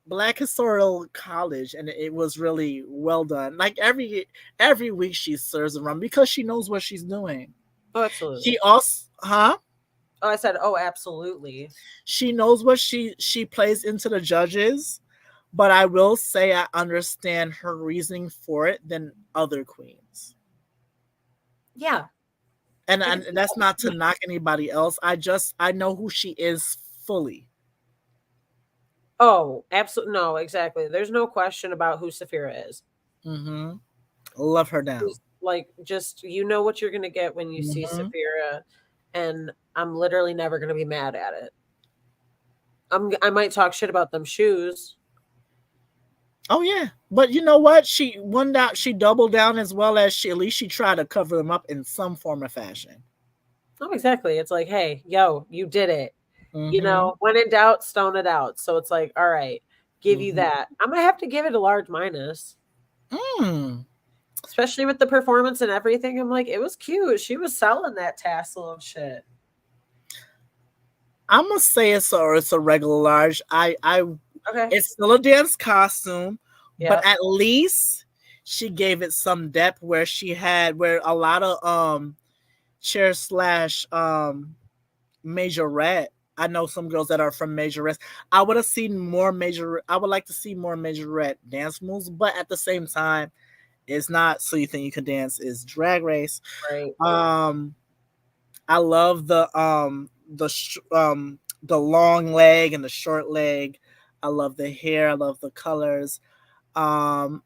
Black historical college, and it was really well done. Like every week she serves a run because she knows what she's doing. Oh, She absolutely. also, Oh, I said, oh, absolutely. she knows what she plays into the judges, but I will say I understand her reasoning for it than other queens. Yeah, I can And see that's not to that. knock anybody else. I know who she is fully. Oh, absolutely. No, exactly. There's no question about who Saphira is. Mm-hmm. Love her down. Like, just you know what you're gonna get when you see Mm-hmm. Saphira, and I'm literally never gonna be mad at it. I might talk shit about them shoes. Oh yeah, but you know what? She won out. She doubled down, as well as she at least she tried to cover them up in some form or fashion. Oh, exactly. It's like, hey, yo, you did it. You Mm-hmm. know, when in doubt, stone it out. So it's like, all right, give you Mm-hmm. that. I'm gonna have to give it a large minus, Mm. especially with the performance and everything. I'm like, it was cute. She was selling that tassel and shit. I'm gonna say it's a regular large. Okay. It's still a dance costume, but Yep. at least she gave it some depth where she had where a lot of chair slash majorette. I know some girls that are from majorettes. I would have seen more major. I would like to see more majorette dance moves, but at the same time, it's not So You Think You Can Dance is Drag Race. Right. Um, I love the long leg and the short leg. I love the hair. I love the colors. Um,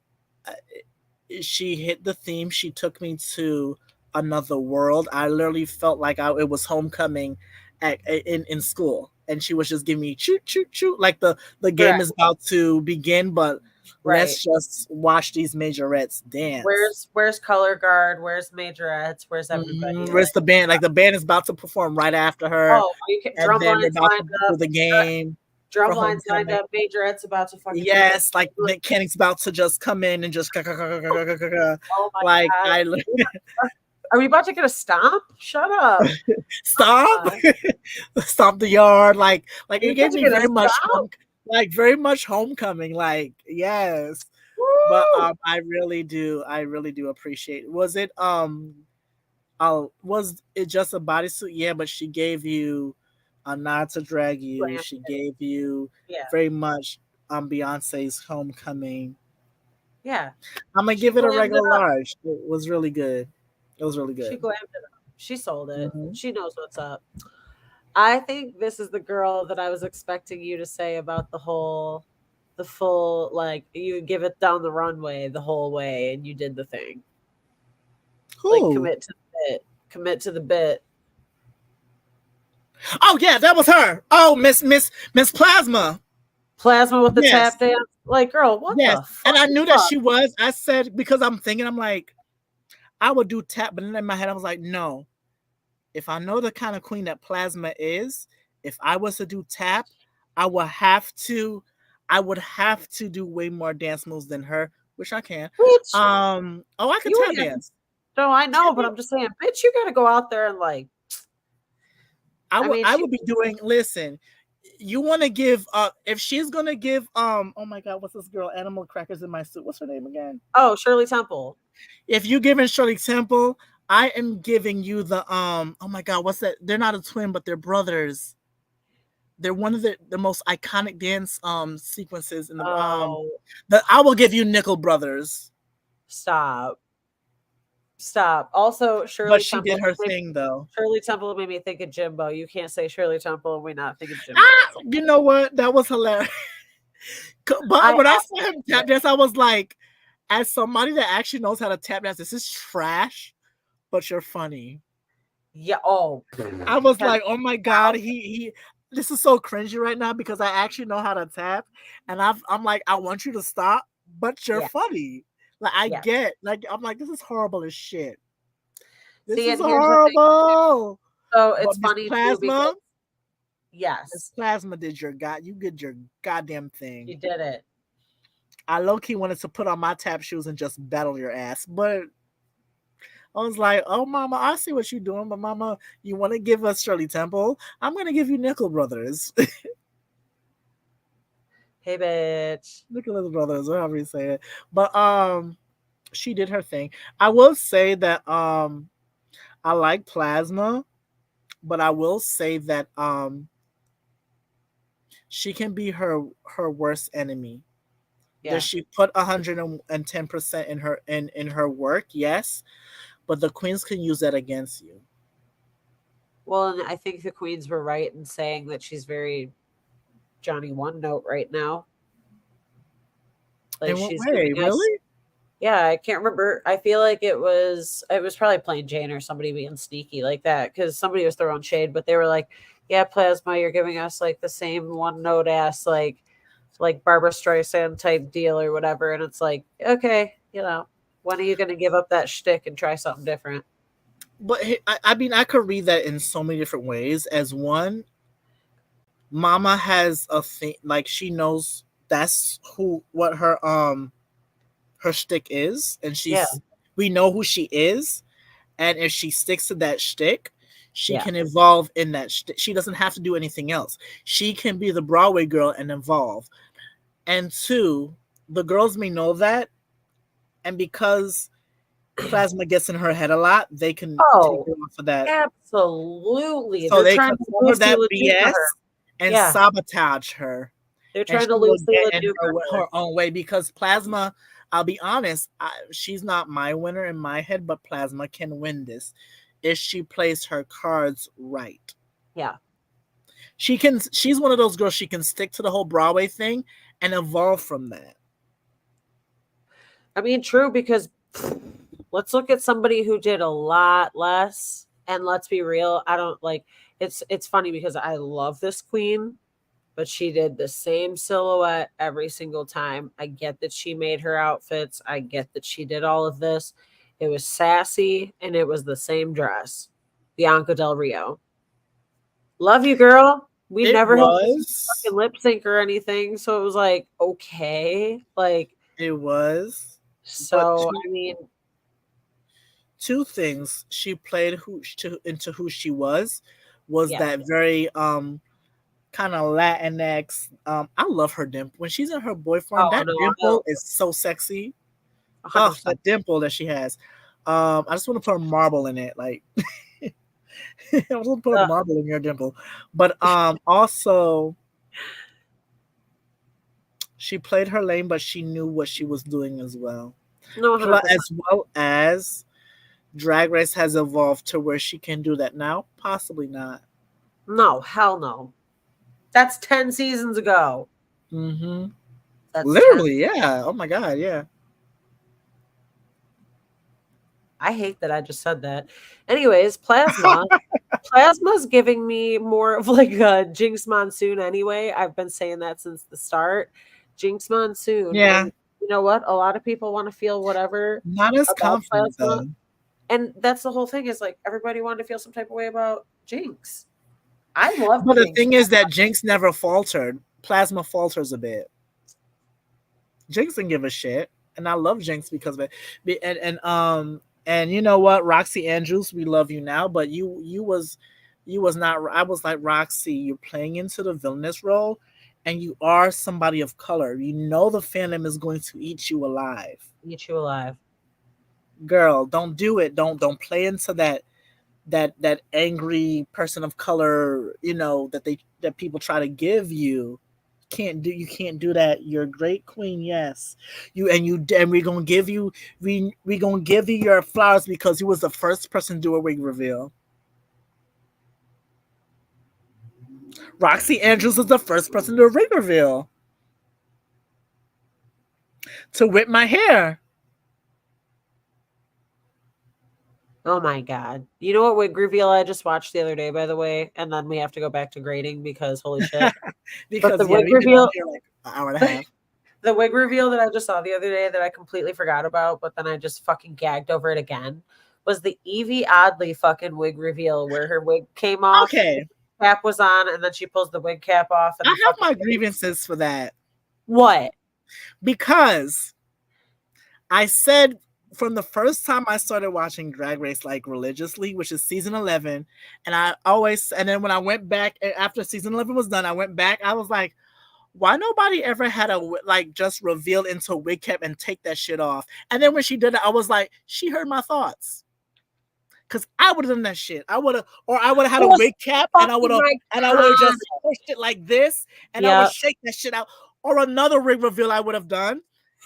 she hit the theme. She took me to another world. I literally felt like it was homecoming in school, and she was just giving me shoot, shoot, shoot, like the game Correct. is about to begin, but Right. let's just watch these majorettes dance. Where's color guard? Where's majorettes? Where's everybody? Where's the band? Like the band is about to perform right after her, Oh, you can and drum then they're lines about to lined do up. the game Drum for lines lined homecoming. up. Majorette's about to fucking Yes, like Nick Canning's about to just come in and just oh my like God. Are we about to get a stomp? Shut up. Stop, stomp the yard, like it gave me very much very much homecoming, like yes. Woo! But I really do appreciate it. Was it was it just a bodysuit? Yeah, but she gave you a Not to Drag You. She gave you very much Beyonce's Homecoming. Yeah. I'm gonna give it a regular large. It was really good. It was really good. She glammed it up. She sold it. She knows what's up. I think this is the girl that I was expecting you to say about the full, like, you give it down the runway the whole way and you did the thing. Who? Like, commit to the bit. Commit to the bit. Oh yeah, that was her. Oh, Miss Plasma. Plasma with the tap dance. Like, girl, what the fuck? And I knew that she was. I said, because I'm thinking, I'm like, I would do tap, but then in my head I was like, no. If I know the kind of queen that Plasma is, if I was to do tap, I would have to do way more dance moves than her, which I can. I can tap dance. No, I know, but I'm just saying, bitch, you gotta go out there and like. I would be doing. Listen, you want to give if she's gonna give oh my God, what's this girl? Animal crackers in my suit. What's her name again? Oh, Shirley Temple. If you're giving Shirley Temple, I am giving you the oh my God, what's that? They're not a twin, but they're brothers. They're one of the most iconic dance sequences in the I will give you Nickel Brothers. Stop. Also, Shirley But she Temple did her thing though. Shirley Temple made me think of Jimbo. You can't say Shirley Temple and we not think of Jimbo. You know what? That was hilarious. But when I saw him tap dance, I was like, as somebody that actually knows how to tap dance, this is trash, but you're funny. Yeah. Oh, I was like, oh my God, he this is so cringy right now because I actually know how to tap, and I'm like, I want you to stop, but you're funny. Like I get, like I'm like, this is horrible as shit. This is horrible. So it's funny Plasma. too because yes, Plasma did your you did your goddamn thing. You did it. I low-key wanted to put on my tap shoes and just battle your ass, but I was like, oh mama, I see what you're doing, but mama, you want to give us Shirley Temple? I'm gonna give you Nickel Brothers. Hey bitch. Nickel Brothers, however you say it. But she did her thing. I will say that I like Plasma, but I will say that she can be her worst enemy. Yeah. Does she put 110% in her work? Yes. But the queens can use that against you. Well, and I think the queens were right in saying that she's very Johnny One Note right now. Like in what way? Really? Yeah, I can't remember. I feel like it was probably Plain Jane or somebody being sneaky like that because somebody was throwing shade, but they were like, "Yeah, Plasma, you're giving us like the same one note ass like Barbara Streisand type deal or whatever," and it's like, okay, when are you going to give up that shtick and try something different? But I mean, I could read that in so many different ways. As one, Mama has a thing, like she knows that's what her shtick is, and we know who she is, and if she sticks to that shtick, she can evolve in that shtick. She doesn't have to do anything else. She can be the Broadway girl and evolve. And two, the girls may know that, and because Plasma gets in her head a lot, they can take her off of that. Absolutely. So they can over that BS and sabotage her. They're trying to lose her own way because Plasma, I'll be honest, she's not my winner in my head, but Plasma can win this if she plays her cards right. Yeah. She's one of those girls, she can stick to the whole Broadway thing and evolve from that. I mean, true, because Let's look at somebody who did a lot less. And let's be real, I don't like it's funny because I love this queen, but she did the same silhouette every single time. I get that she made her outfits. I get that she did all of this. It was sassy and it was the same dress. Bianca Del Rio. Love you, girl. We It never had to was. fucking lip sync or anything. So it was like, okay. Like, It was. But so I mean, two things. She played into who she was yeah. that very kind of Latinx. I love her dimple. When she's in her boyfriend, Oh that no, dimple is so sexy. Oh, 100%. that dimple that she has. I just want to put a marble in it. Like I was gonna put a marble in your dimple. But also she played her lane, but she knew what she was doing as well. No, 100%. As well as Drag Race has evolved to where she can do that now. Possibly not. No, hell no. That's 10 seasons ago. Mm-hmm. That's 10. Literally, yeah. Oh my god, yeah. I hate that I just said that. Anyways, Plasma. Plasma's giving me more of like a Jinx Monsoon anyway. I've been saying that since the start. Jinx Monsoon. Yeah. And you know what? A lot of people want to feel whatever Not as about confident Plasma. though. And that's the whole thing is like everybody wanted to feel some type of way about Jinx. I love But the Jinx. thing is that Jinx never faltered. Plasma falters a bit. Jinx didn't give a shit, and I love Jinx because of it. And you know what, Roxy Andrews, we love you now, but you was not. I was like, Roxy, you're playing into the villainous role, and you are somebody of color. You know the fandom is going to eat you alive. Eat you alive. Girl, don't do it. Don't play into that angry person of color. You know that people try to give you. You can't do that. You're a great queen, yes. And we're gonna give you we gonna give you your flowers because you was the first person to do a wig reveal. Roxy Andrews was the first person to do a wig reveal. To whip my hair. Oh my god. You know what wig reveal I just watched the other day, by the way? And then we have to go back to grading because holy shit. But the Because yeah, wig we've been on reveal here like an hour and a half. the wig reveal that I just saw the other day that I completely forgot about, but then I just fucking gagged over it again was the Evie Oddly fucking wig reveal where her wig came off, Okay. cap was on, and then she pulls the wig cap off and I the have fucking my grievances for that. what? Because I said from the first time I started watching Drag Race like religiously, which is season 11, and then when I went back after season 11 was done, I went back. I was like, why nobody ever had a like just reveal into a wig cap and take that shit off? And then when she did it, I was like, she heard my thoughts. Cause I would have done that shit. I would have had It a was wig cap fucking and I would have iconic. just pushed it like this and I would Yep. shake that shit out. Or another wig reveal I would have done.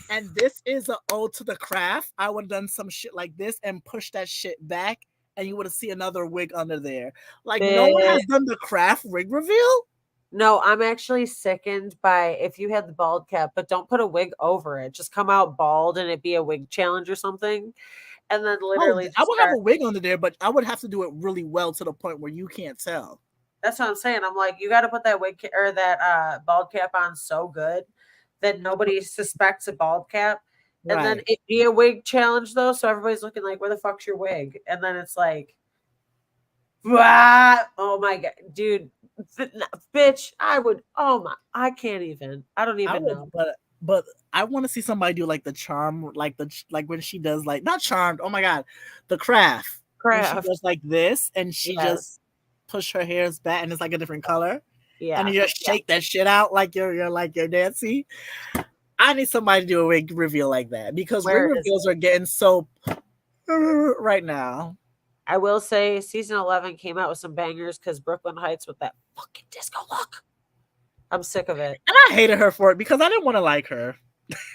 And this is an ode to the craft. I would have done some shit like this and pushed that shit back, and you would have seen another wig under there. Like no one has done the craft wig reveal. No, I'm actually sickened by if you had the bald cap, but don't put a wig over it. Just come out bald and it be a wig challenge or something. And then Oh, literally I just would have a start. wig under there, but I would have to do it really well to the point where you can't tell. That's what I'm saying. I'm like, you got to put that or that bald cap on so good that nobody suspects a bald cap. And then Right. it be a wig challenge though, so everybody's looking like, where the fuck's your wig? And then it's like, "Wah!" Oh my god, dude, bitch, I would. Oh my, I can't even. I don't I even would, know. but I want to see somebody do like the charm, like when she does like not charmed. Oh my god, the craft when she Craft, does like this and she yes, just push her hairs back and it's like a different color and yeah. you just shake that shit out like you're Nancy. I need somebody to do a wig reveal like that because wig Where is reveals it? are getting so right now. I will say, season 11 came out with some bangers because Brooklyn Heights with that fucking disco look. I'm sick of it. And I hated her for it because I didn't want to like her.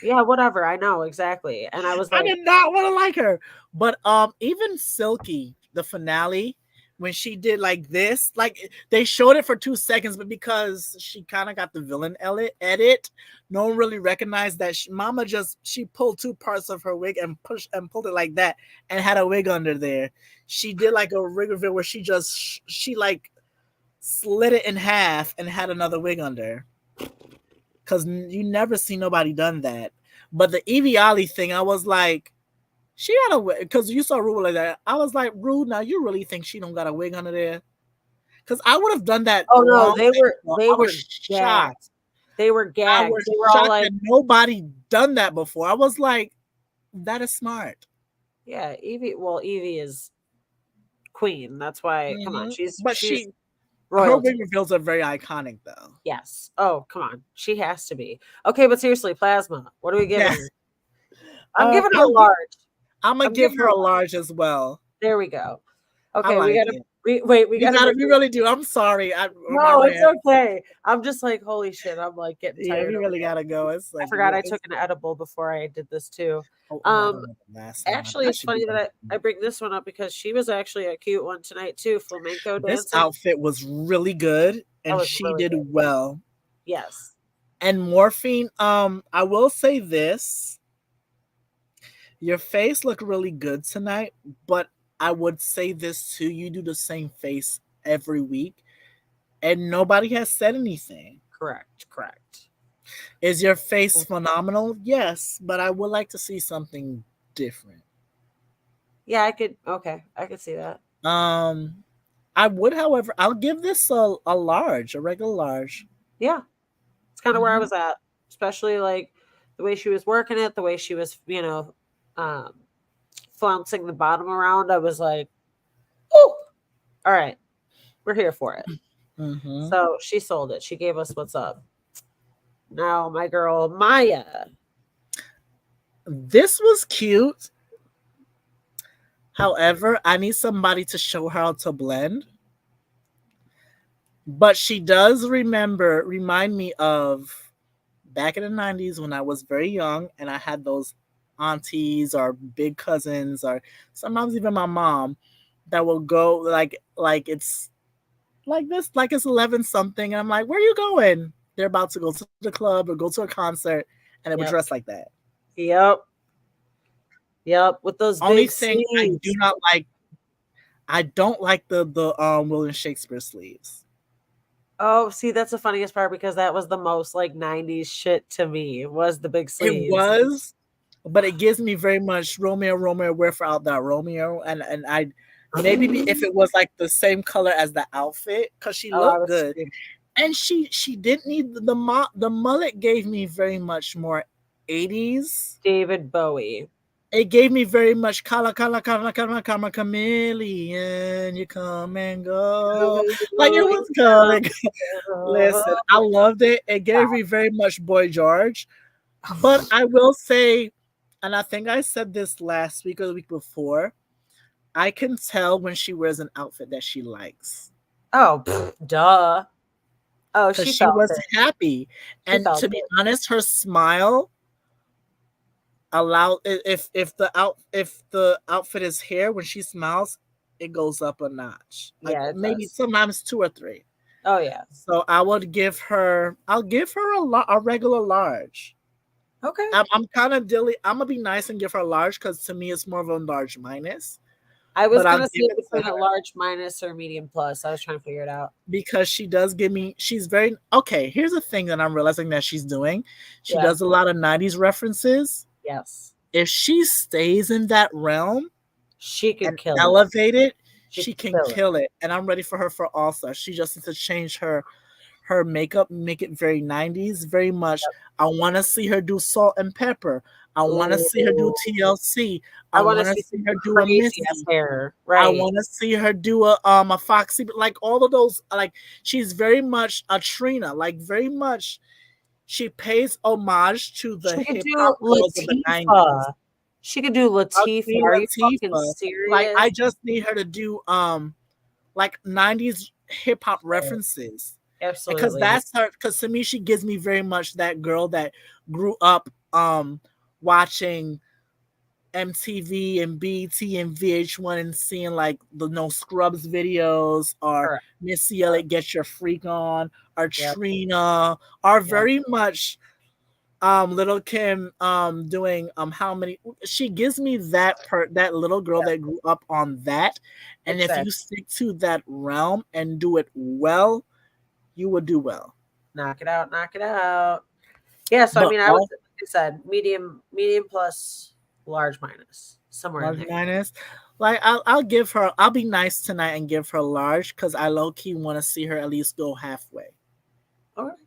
Yeah, whatever. I know exactly. And I was I like, did not want to like her. But even Silky, the finale, when she did like this, like they showed it for 2 seconds, but because she kind of got the villain edit, no one really recognized that Mama she pulled two parts of her wig and pulled it like that and had a wig under there. She did like a wig reveal where she like slit it in half and had another wig under. Because you never see nobody done that. But the Evie Ollie thing, I was like, she had a wig, because you saw Rue like that. I was like, Rue, now you really think she don't got a wig under there? Because I would have done that. Oh no, they were shocked. gagged. They were I gagged. was They were all shocked like, that nobody done that before. I was like, that is smart. yeah, Evie. Well, Evie is queen. That's why. Come on, But she's her wig royalty. reveals are very iconic though. Yes. Oh, come on. She has to be. Okay, but seriously, Plasma. What are we giving Yeah. her? I'm giving her a large. I'm gonna I'm give giving her a large as well. There we go. I Okay, we like gotta it. wait. We gotta. We really do. I'm sorry. No, it's okay. I'm just like, holy shit. I'm like getting Yeah, tired. we really gotta go. It's I like forgot I took an edible before I did this too. oh, I don't know the last one. Actually, it's funny that I bring this one up because she was actually a cute one tonight too. Flamenco dancing. This outfit was really good, and she really did well. Yes. And Morphine, I will say this: your face looked really good tonight, but I would say this too: you do the same face every week, and nobody has said anything. Correct. Is your face phenomenal? Yes, but I would like to see something different. Yeah, I could. Okay, I could see that. I would, however, I'll give this a large, a regular large. Yeah, it's kind of where I was at, especially like the way she was working it, the way she was, flouncing the bottom around. I was like, oh, all right, we're here for it. So she sold it. She gave us what's up. Now, my girl Maya. This was cute. However, I need somebody to show her how to blend. But she does remind me of back in the 90s when I was very young and I had those aunties or big cousins or sometimes even my mom that will go like it's like this, like it's 11 something. And I'm like, where are you going? They're about to go to the club or go to a concert and they would dress like that. Yep. With those only big thing sleeves. I do not like, I don't like the William Shakespeare sleeves. Oh, see, that's the funniest part because that was the most like 90s shit to me, was the big sleeves. It was, but it gives me very much Romeo, wherefore art thou Romeo? And I maybe if it was like the same color as the outfit, because she looked good. And she didn't need the mullet gave me very much more 80s. David Bowie. It gave me very much Kala chameleon, you come and go. Like it was coming. Listen, I loved it. It gave me very much Boy George. But I will say, and I think I said this last week or the week before, I can tell when she wears an outfit that she likes. Oh, duh. Oh, she was happy. And to be honest, her smile allow if the outfit is hair, when she smiles, it goes up a notch. Yeah, maybe sometimes 2 or 3. Oh yeah. So I'll give her a regular large. Okay. I'm kind of dilly. I'm gonna be nice and give her a large because to me it's more of a large minus. I was gonna see it between a large minus or medium plus. I was trying to figure it out. Because she does give me, she's very okay. Here's the thing that I'm realizing that she's doing. She does a lot of 90s references. Yes. If she stays in that realm, she can elevate it. She can kill it. And I'm ready for her for also. She just needs to change her makeup, make it very 90s, very much. I want to see her do Salt and Pepper. I want to see her do TLC. I want to see her do a Missy hair. Right. I want to see her do a Foxy, like all of those. Like she's very much a Trina, like very much. She pays homage to the hip hop girls of the 90s. She could do Latifah. Are you fucking serious? Like I just need her to do like 90s hip hop references. Absolutely. Because that's her, because to me she gives me very much that girl that grew up watching MTV and BT and VH1 and seeing like the No Scrubs videos or Correct. Missy Elliott Get Your Freak On or Yep. Trina are Yep. very much Little Kim doing how many she gives me that little girl Yep. that grew up on that. And if you Exactly. stick to that realm and do it well, you will do well. Knock it out. Knock it out. Yeah. So I But mean, I would, all like I said, medium plus, large minus, somewhere in large there. minus. Like I'll give her. I'll be nice tonight and give her large because I low key want to see her at least go halfway. All right.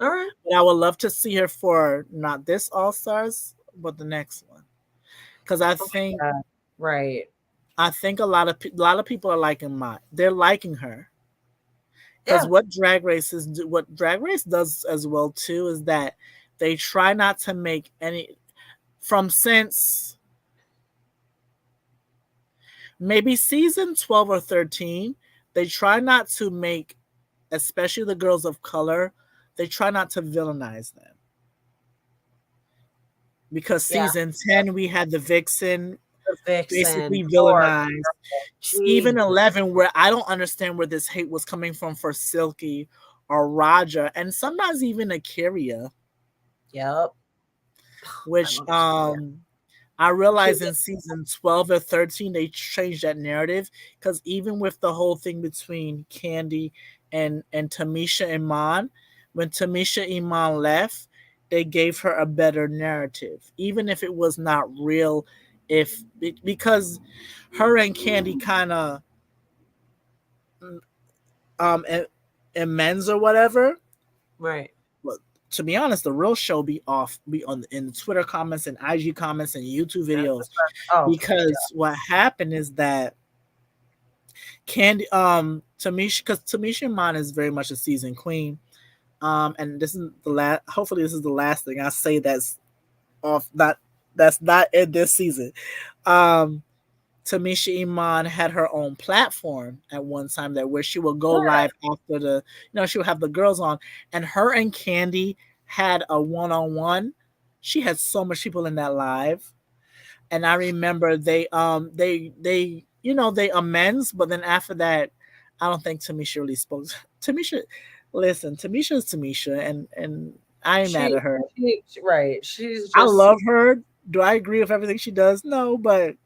All right. But I would love to see her for not this All Stars, but the next one because Oh my God. Right. I think a lot of people are liking they're liking her because Yeah. what Drag Race does as well too is that they try not to make any from since maybe season 12 or 13 they try not to make especially the girls of color, they try not to villainize them. Because Yeah. season 10, we had the Vixen The Vixen. basically Lord. villainized. She. Even 11, where I don't understand where this hate was coming from for Silky or Raja, and sometimes even Akira, Yep. I which love Akira. I She. realized in season 12 or 13 they changed that narrative because even with the whole thing between Candy and Tamisha Iman, when Tamisha Iman left, they gave her a better narrative, even if it was not real. If because her and Candy kind of um amends or whatever. Right. But to be honest, the real show be on in the Twitter comments and IG comments and YouTube That's the videos best. Oh, because what happened is that Candy Tamisha because Tamisha Iman is very much a seasoned queen. And this is the last hopefully this is the last thing I say off not that's not in this season. Um Tamisha Iman had her own platform at one time that where she would go yeah. live after she would have the girls on, and her and Candy had a one-on-one. She had so much people in that live, and I remember they amends, but then after that, I don't think Tamisha really spoke. Tamisha, listen, Tamisha is Tamisha, and I ain't mad She, at her. right. She's I just love her. Do I agree with everything she does? No, but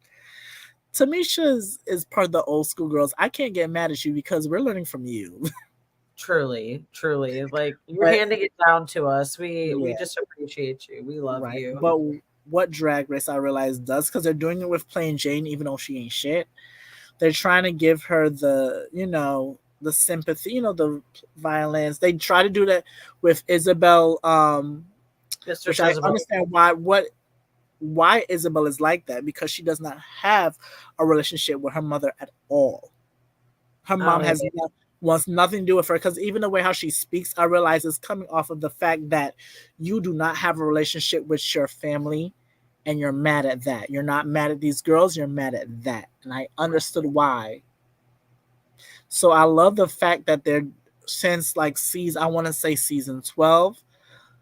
Tamisha is part of the old school girls. I can't get mad at you because we're learning from you. truly like you're But handing it down to us. We yeah, just appreciate you. We love right. you. But what Drag Race I realize does because they're doing it with Plain Jane, even though she ain't shit. They're trying to give her the sympathy, the violence. They try to do that with Isabel, Mr. which I Isabel. understand why Isabel is like that because she does not have a relationship with her mother at all. Her Oh, mom yeah. wants nothing to do with her because even the way how she speaks, I realize is coming off of the fact that you do not have a relationship with your family and you're mad at that. You're not mad at these girls, you're mad at that. And I understood why. So I love the fact that they're since like I want to say season 12,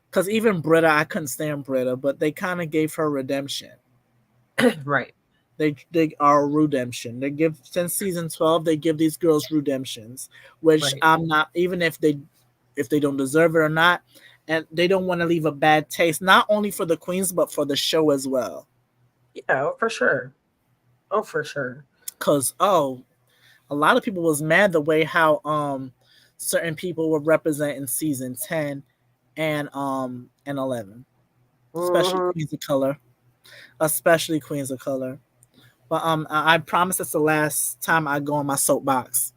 because even Britta, I couldn't stand Britta, but they kind of gave her redemption. Right. They are redemption. They give since season 12, they give these girls redemptions, which Right. I'm not even if they don't deserve it or not, and they don't want to leave a bad taste, not only for the queens but for the show as well. Yeah, for sure. Oh, for sure. Cause a lot of people was mad the way how certain people were representing season 10 and 11, especially Mhm. queens of color, especially queens of color. But I promise it's the last time I go on my soapbox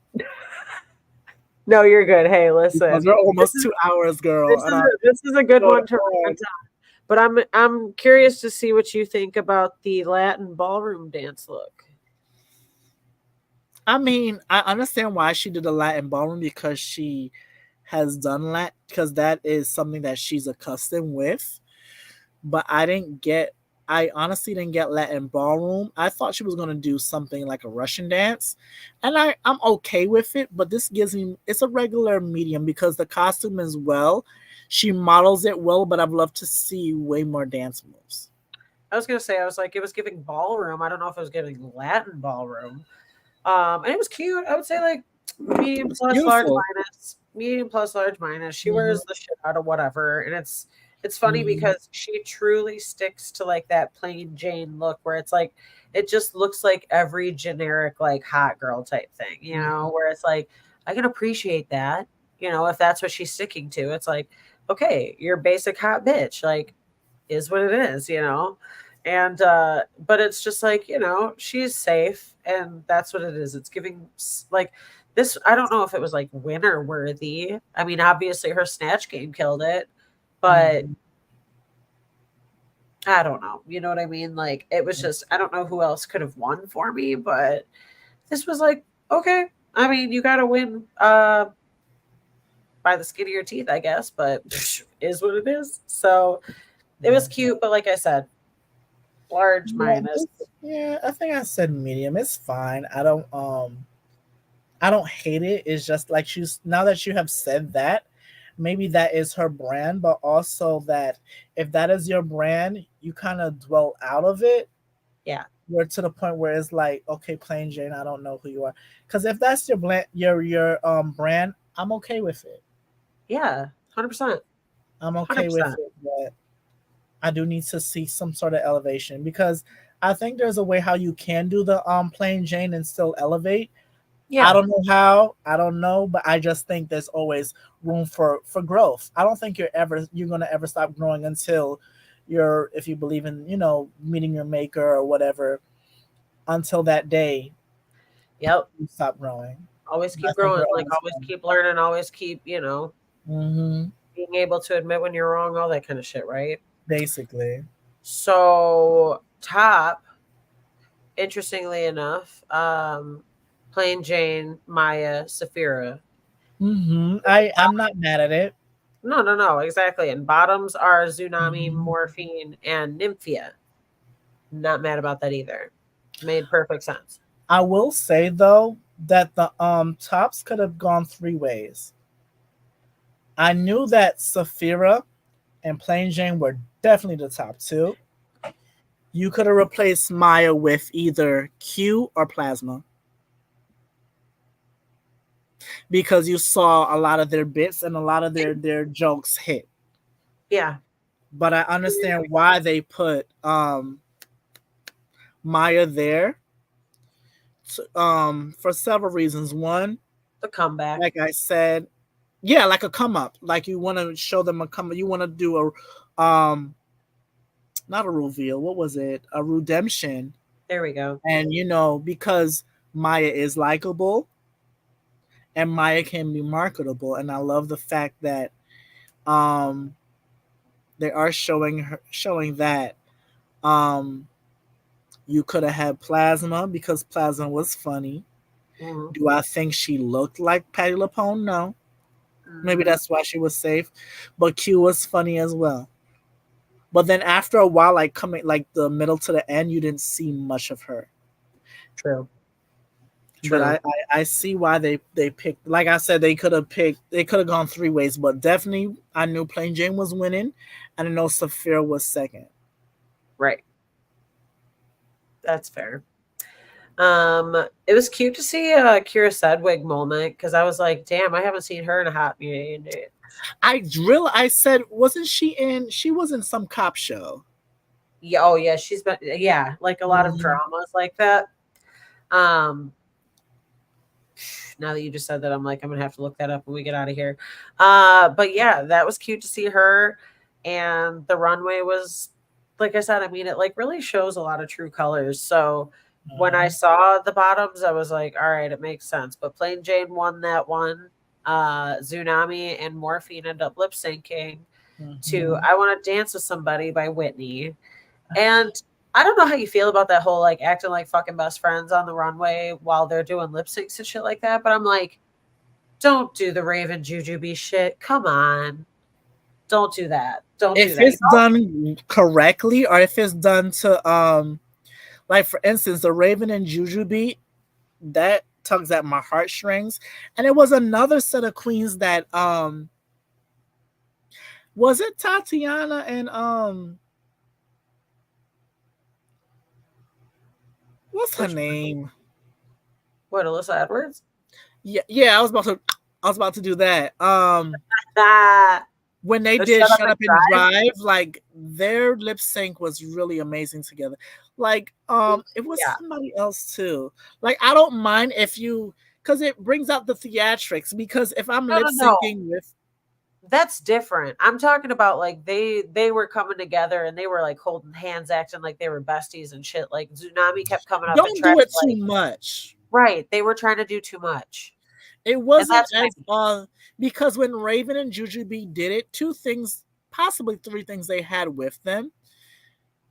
No, you're good. Hey, because listen. we're This almost is 2 hours, girl, this and is I a good go to one to wrap bed. up. But I'm curious to see what you think about the Latin ballroom dance look. I mean, I understand why she did a Latin ballroom because she has done Latin because that is something that she's accustomed with. But I honestly didn't get Latin ballroom. I thought she was gonna do something like a Russian dance, and I'm okay with it. But this gives me it's a regular medium because the costume as well. She models it well, but I'd love to see way more dance moves. I was gonna say, I was like, it was giving ballroom. I don't know if it was giving Latin ballroom. And it was cute. I would say like medium It's plus large beautiful. minus. Medium plus large minus. She Hmm. wears the shit out of whatever. And it's funny Hmm. because she truly sticks to like that plain Jane look where it's like it just looks like every generic like hot girl type thing, Hmm. where it's like I can appreciate that, if that's what she's sticking to. It's like, okay, you're basic hot bitch. Like is what it is. And but it's just like, she's safe and that's what it is. It's giving like this. I don't know if it was like winner worthy. I mean, obviously her snatch game killed it, but Hmm. I don't know. You know what I mean? Like it was just, I don't know who else could have won for me, but this was like, okay. I mean, you got to win by the skin of your teeth, I guess, but is what it is. So it was cute, but like I said, large Yeah, minus. yeah, I think I said medium. It's fine. I don't hate it. It's just like she's now that you have said that, maybe that is her brand, but also that if that is your brand, you kind of dwell out of it. Yeah. You're to the point where it's like, okay, plain Jane, I don't know who you are. Because if that's your brand, I'm okay with it. Yeah. 100%. I'm okay with 100%. it, but I do need to see some sort of elevation because I think there's a way how you can do the plain Jane and still elevate. I Yeah. don't know how. I don't know, but I just think there's always room for growth. I don't think you're gonna ever stop growing until you're if you believe in meeting your maker or whatever. Until that day, Yep. you stop growing. Always I keep think growing. we're Like always always growing. keep learning. Always keep, Hmm. being able to admit when you're wrong, all that kind of shit, right? Basically. So top, interestingly enough, Plain Jane, Maya, Saphira. I'm not mad at it. No, no, no, exactly. And bottoms are Tsunami, Mhm. Morphine, and Nymphia. Not mad about that either. Made perfect sense. I will say though that the tops could have gone three ways. I knew that Saphira and Plain Jane were definitely the top two. You could have replaced Maya with either Q or Plasma because you saw a lot of their bits and a lot of their jokes hit. Yeah. But I understand why they put Maya there for several reasons. One, The comeback. like I said, yeah, like a come up. Like you want to show them a come up. You want to do a not a reveal. What was it? A redemption. There we go. And because Maya is likable and Maya can be marketable, and I love the fact that um they are showing that um you could have had Plasma because Plasma was funny. Mm-hmm. Do I think she looked like Patty LaPone? No. Maybe Mm-hmm. that's why she was safe. But Q was funny as well. But then after a while, like coming like the middle to the end, you didn't see much of her. True. But I, True. I, I see why they picked. Like I said, they could have gone three ways. But definitely, I knew Plain Jane was winning, and I know Saphira was second. Right. That's fair. It was cute to see Kira Sedgwick moment because I was like, damn, I haven't seen her in a hot minute. I said, wasn't she in? She was in some cop show. Yeah, oh yeah, she's been, yeah, like a lot of Mhm. dramas like that. Um, now that you just said that, I'm like, I'm gonna have to look that up when we get out of here. But yeah, that was cute to see her, and the runway was, like I said, I mean, it like really shows a lot of true colors. So when I Mhm. saw the bottoms, I was like, all right, it makes sense. But Plain Jane won that one. Tsunami and Morphine ended up lip syncing to Mhm. "I Want to Dance with Somebody" by Whitney. And I don't know how you feel about that whole like acting like fucking best friends on the runway while they're doing lip syncs and shit like that. But I'm like, don't do the Raven Jujubee shit. Come on. Don't do that. Don't do If that. it's done correctly, or if it's done to like for instance, the Raven and Juju beat that tugs at my heartstrings, and it was another set of queens that was it Tatiana and What's her Which one? name? What, Alyssa Edwards? Yeah, I was about to do that. Ah, When they the did Shut Up Shut and Up and Drive. Drive, like their lip sync was really amazing together. Like, it was Yeah. somebody else too. Like, I don't mind if you, because it brings out the theatrics. Because if I'm No, lip no, no. syncing with, That's different. I'm talking about like they were coming together and they were like holding hands, acting like they were besties and shit. Like Tsunami kept coming up and don't trying do it to too like much. right. They were trying to do too much. It And wasn't that's what I as mean. because when Raven and Jujubee did it, two things, possibly three things they had with them.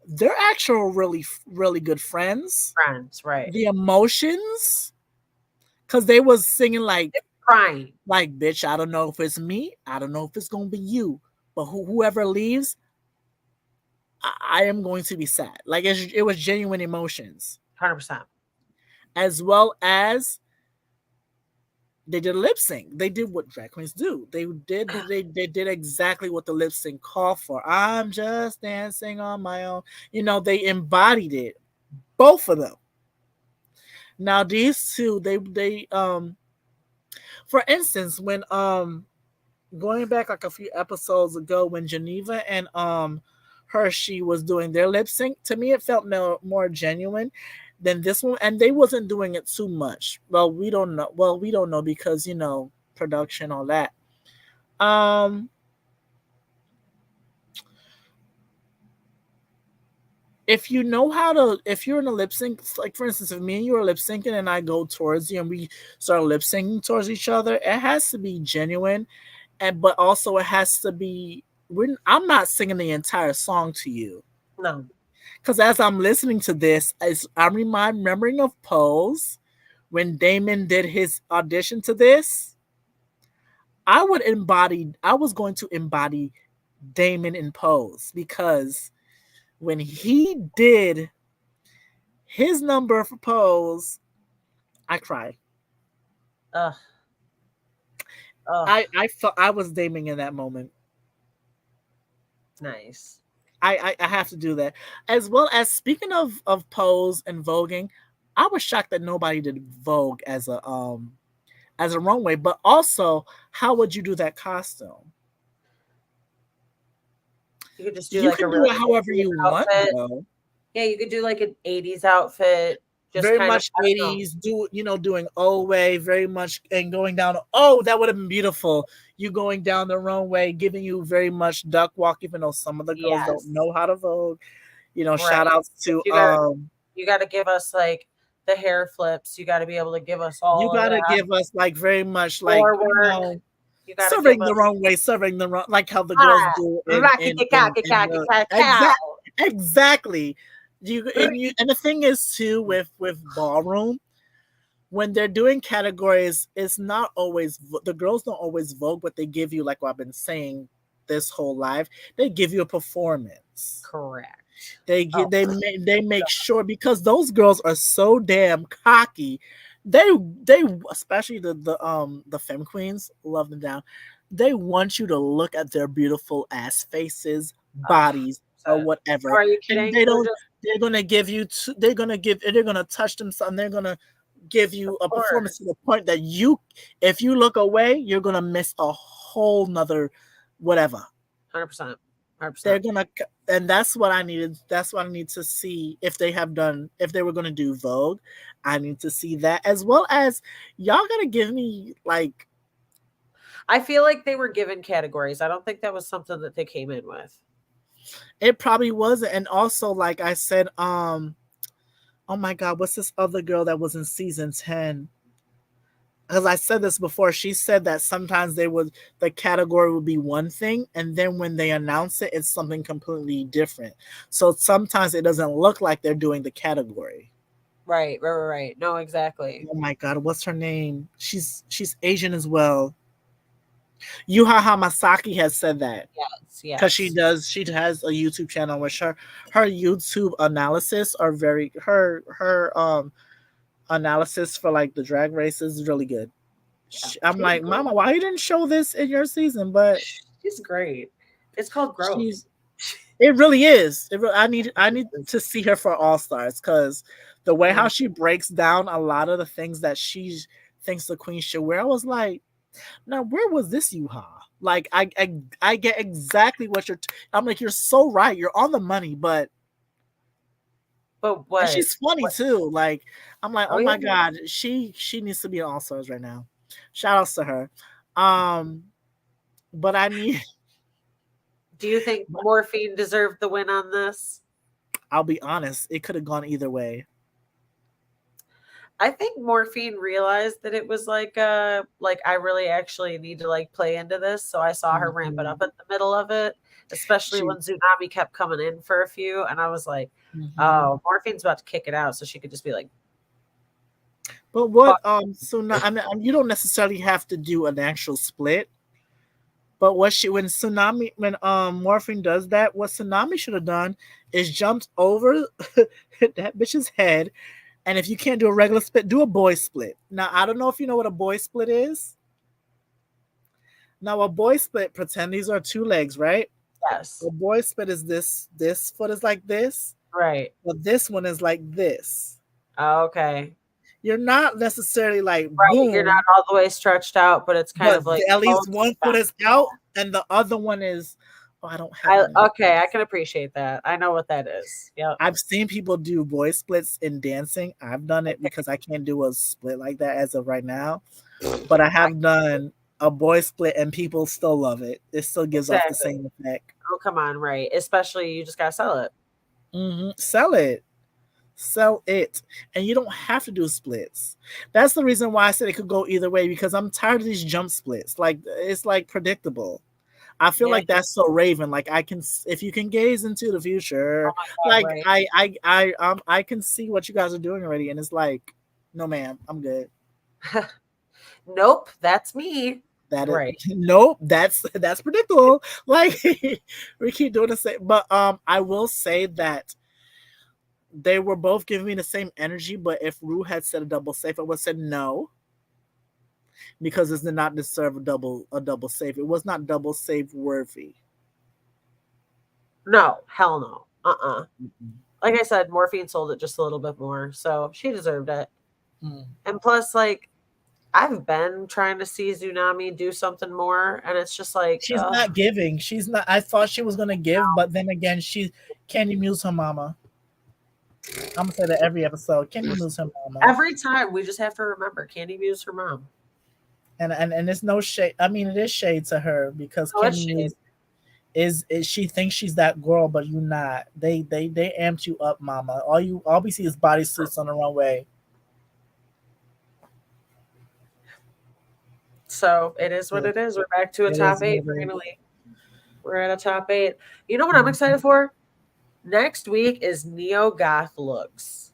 They're actual really good friends. Friends, right. The emotions, because they was singing Crying. like bitch, I don't know if it's me, I don't know if it's gonna be you, but whoever leaves, I am going to be sad. Like it was genuine emotions, 100%. as well as they did a lip sync. They did what drag queens do. They did exactly what the lip sync called for. I'm just dancing on my own. You know, they embodied it. Both of them. Now these two, they for instance, when going back like a few episodes ago when Geneva and Hershey was doing their lip sync, to me it felt more genuine than this one, and they wasn't doing it too much. Well, we don't know. Well, we don't know because production, all that. Um, if you know how to, if you're in a lip sync, like for instance, if me and you are lip syncing and I go towards you and we start lip syncing towards each other, it has to be genuine, and but also it has to be. I'm not singing the entire song to you. No. Because as I'm listening to this, I'm remembering of Pose when Damon did his audition to this. I was going to embody Damon in Pose because when he did his number for Pose, I cried. Ugh. Ugh. I felt I was Damon in that moment. Nice. I have to do that. As well as speaking of Pose and voguing, I was shocked that nobody did Vogue as a runway, but also how would you do that costume? You could just do You like a can do really it however 80s you want outfit. though. Yeah, you could do like an 80s outfit. Just Very kind of, much I don't know. 80s, doing Way, very much, and going down. Oh, that would have been beautiful. You going down the runway, giving you very much duck walk, even though some of the girls don't Yes. know how to vogue. Shout Right. outs But to you gotta give us like the hair flips. You gotta be able to give us you all of gotta that. give us like very much like Floor work. You gotta give serving the us wrong way, serving the wrong, like how the girls ah, do rocky cocky in cocky the cow. exactly. And the thing is too with ballroom, when they're doing categories, it's not always the girls don't always vote, but they give you, like what I've been saying this whole live, they give you a performance. Correct. They Oh, get they make sure, because those girls are so damn cocky. They especially the femme queens, love them down. They want you to look at their beautiful ass faces, bodies, or 100%. whatever, Are you and kidding? They're just they're gonna give you they're gonna touch them something. They're gonna give of you a performance to course. the point that if you look away, you're gonna miss a whole nother whatever. 100%. They're 100%. gonna, and that's what I needed. That's what I need to see if they have done. If they were gonna do Vogue, I need to see that, as well as y'all gotta give me like I feel like they were given categories. I don't think that was something that they came in with. it probably wasn't. And also, like I said, oh my god, what's this other girl that was in season 10? Because I said this before, she said that sometimes the category would be one thing, and then when they announce it, it's something completely different. So sometimes it doesn't look like they're doing the category. Right, right, right, right. No, exactly. Oh my god, what's her name? She's Asian as well. Yuha Hamasaki has said that Yes, because yes. she has a YouTube channel which her YouTube analysis are very her analysis for like the drag races is really good. Yeah. I'm She's like, great. Mama, why you didn't show this in your season? But She's great. It's called she's growth. It really is. I need to see her for All Stars because the way how Mm. she breaks down a lot of the things that she thinks the queen should wear, I was like, now where was this you-ha? Like I get exactly what I'm like, you're so right. You're on the money, but But and what? she's funny What? too. Like I'm like, Oh oh my yeah. god, she needs to be an All Stars right now. Shout outs to her. Um, but I need. Do you think Morphine deserved the win on this? I'll be honest, it could have gone either way. I think Morphine realized that it was like I really actually need to like play into this, so I saw her ramp it Mhm. up at the middle of it, especially She. when Tsunami kept coming in for a few, and I was like, Mhm. "Oh, Morphine's about to kick it out," so she could just be like, But what? "Fuck." So now, I mean, you don't necessarily have to do an actual split. But when Tsunami when Morphine does that, what Tsunami should have done is jumped over that bitch's head. And if you can't do a regular split, do a boy split. Now I don't know if you know what a boy split is. Now a boy split, pretend these are two legs, right? Yes, A boy split is this foot is like this, right. but this one is like this. Okay, You're not necessarily like right. You're not boom, all the way stretched out, but it's kind but of like at least close one to foot that. is out and the other one is. Oh, I don't have I it in. okay, I can appreciate that. I know what that is. Yep. I've seen people do boy splits in dancing. I've done it Okay. because I can't do a split like that as of right now. But I I, have done a boy split and people still love it. It still gives off the exactly. same effect. Oh, come on, right. Especially you just gotta sell it. Sell it. Sell it. And you don't have to do splits. That's the reason why I said it could go either way because I'm tired of these jump splits. Like it's like predictable. I feel Yeah. like that's so Raven. Like I can, if you can gaze into the future, Oh my god, like right. I can see what you guys are doing already, and it's like, no, ma'am, I'm good. Nope, that's me. That is Right. nope. That's predictable. Like we keep doing the same, but I will say that they were both giving me the same energy. But if Rue had said a double safe, I would have said no because this did not deserve a double safe. It was not double safe worthy. No, hell no. Mm-mm. Like I said, Morphine sold it just a little bit more, so she deserved it. Mm. And plus, like, I've been trying to see Tsunami do something more, and it's just like, She's not giving. She's not. I thought she was gonna give, but then again, she Candy Muse her mama. I'm gonna say that every episode. Candy Muse her mama, every time we just have to remember Candy Muse her mom. and it's no shade. I mean, it is shade to her because No, it's Candy shade. Muse is she thinks she's that girl, but you not. They amped you up, mama. All we see is bodysuits on the runway. So it is what Yeah, it is. We're back to a it is top what eight. it is. Finally, we're at a top eight. You know what I'm Mhm. excited for? Next week is Neo Goth looks.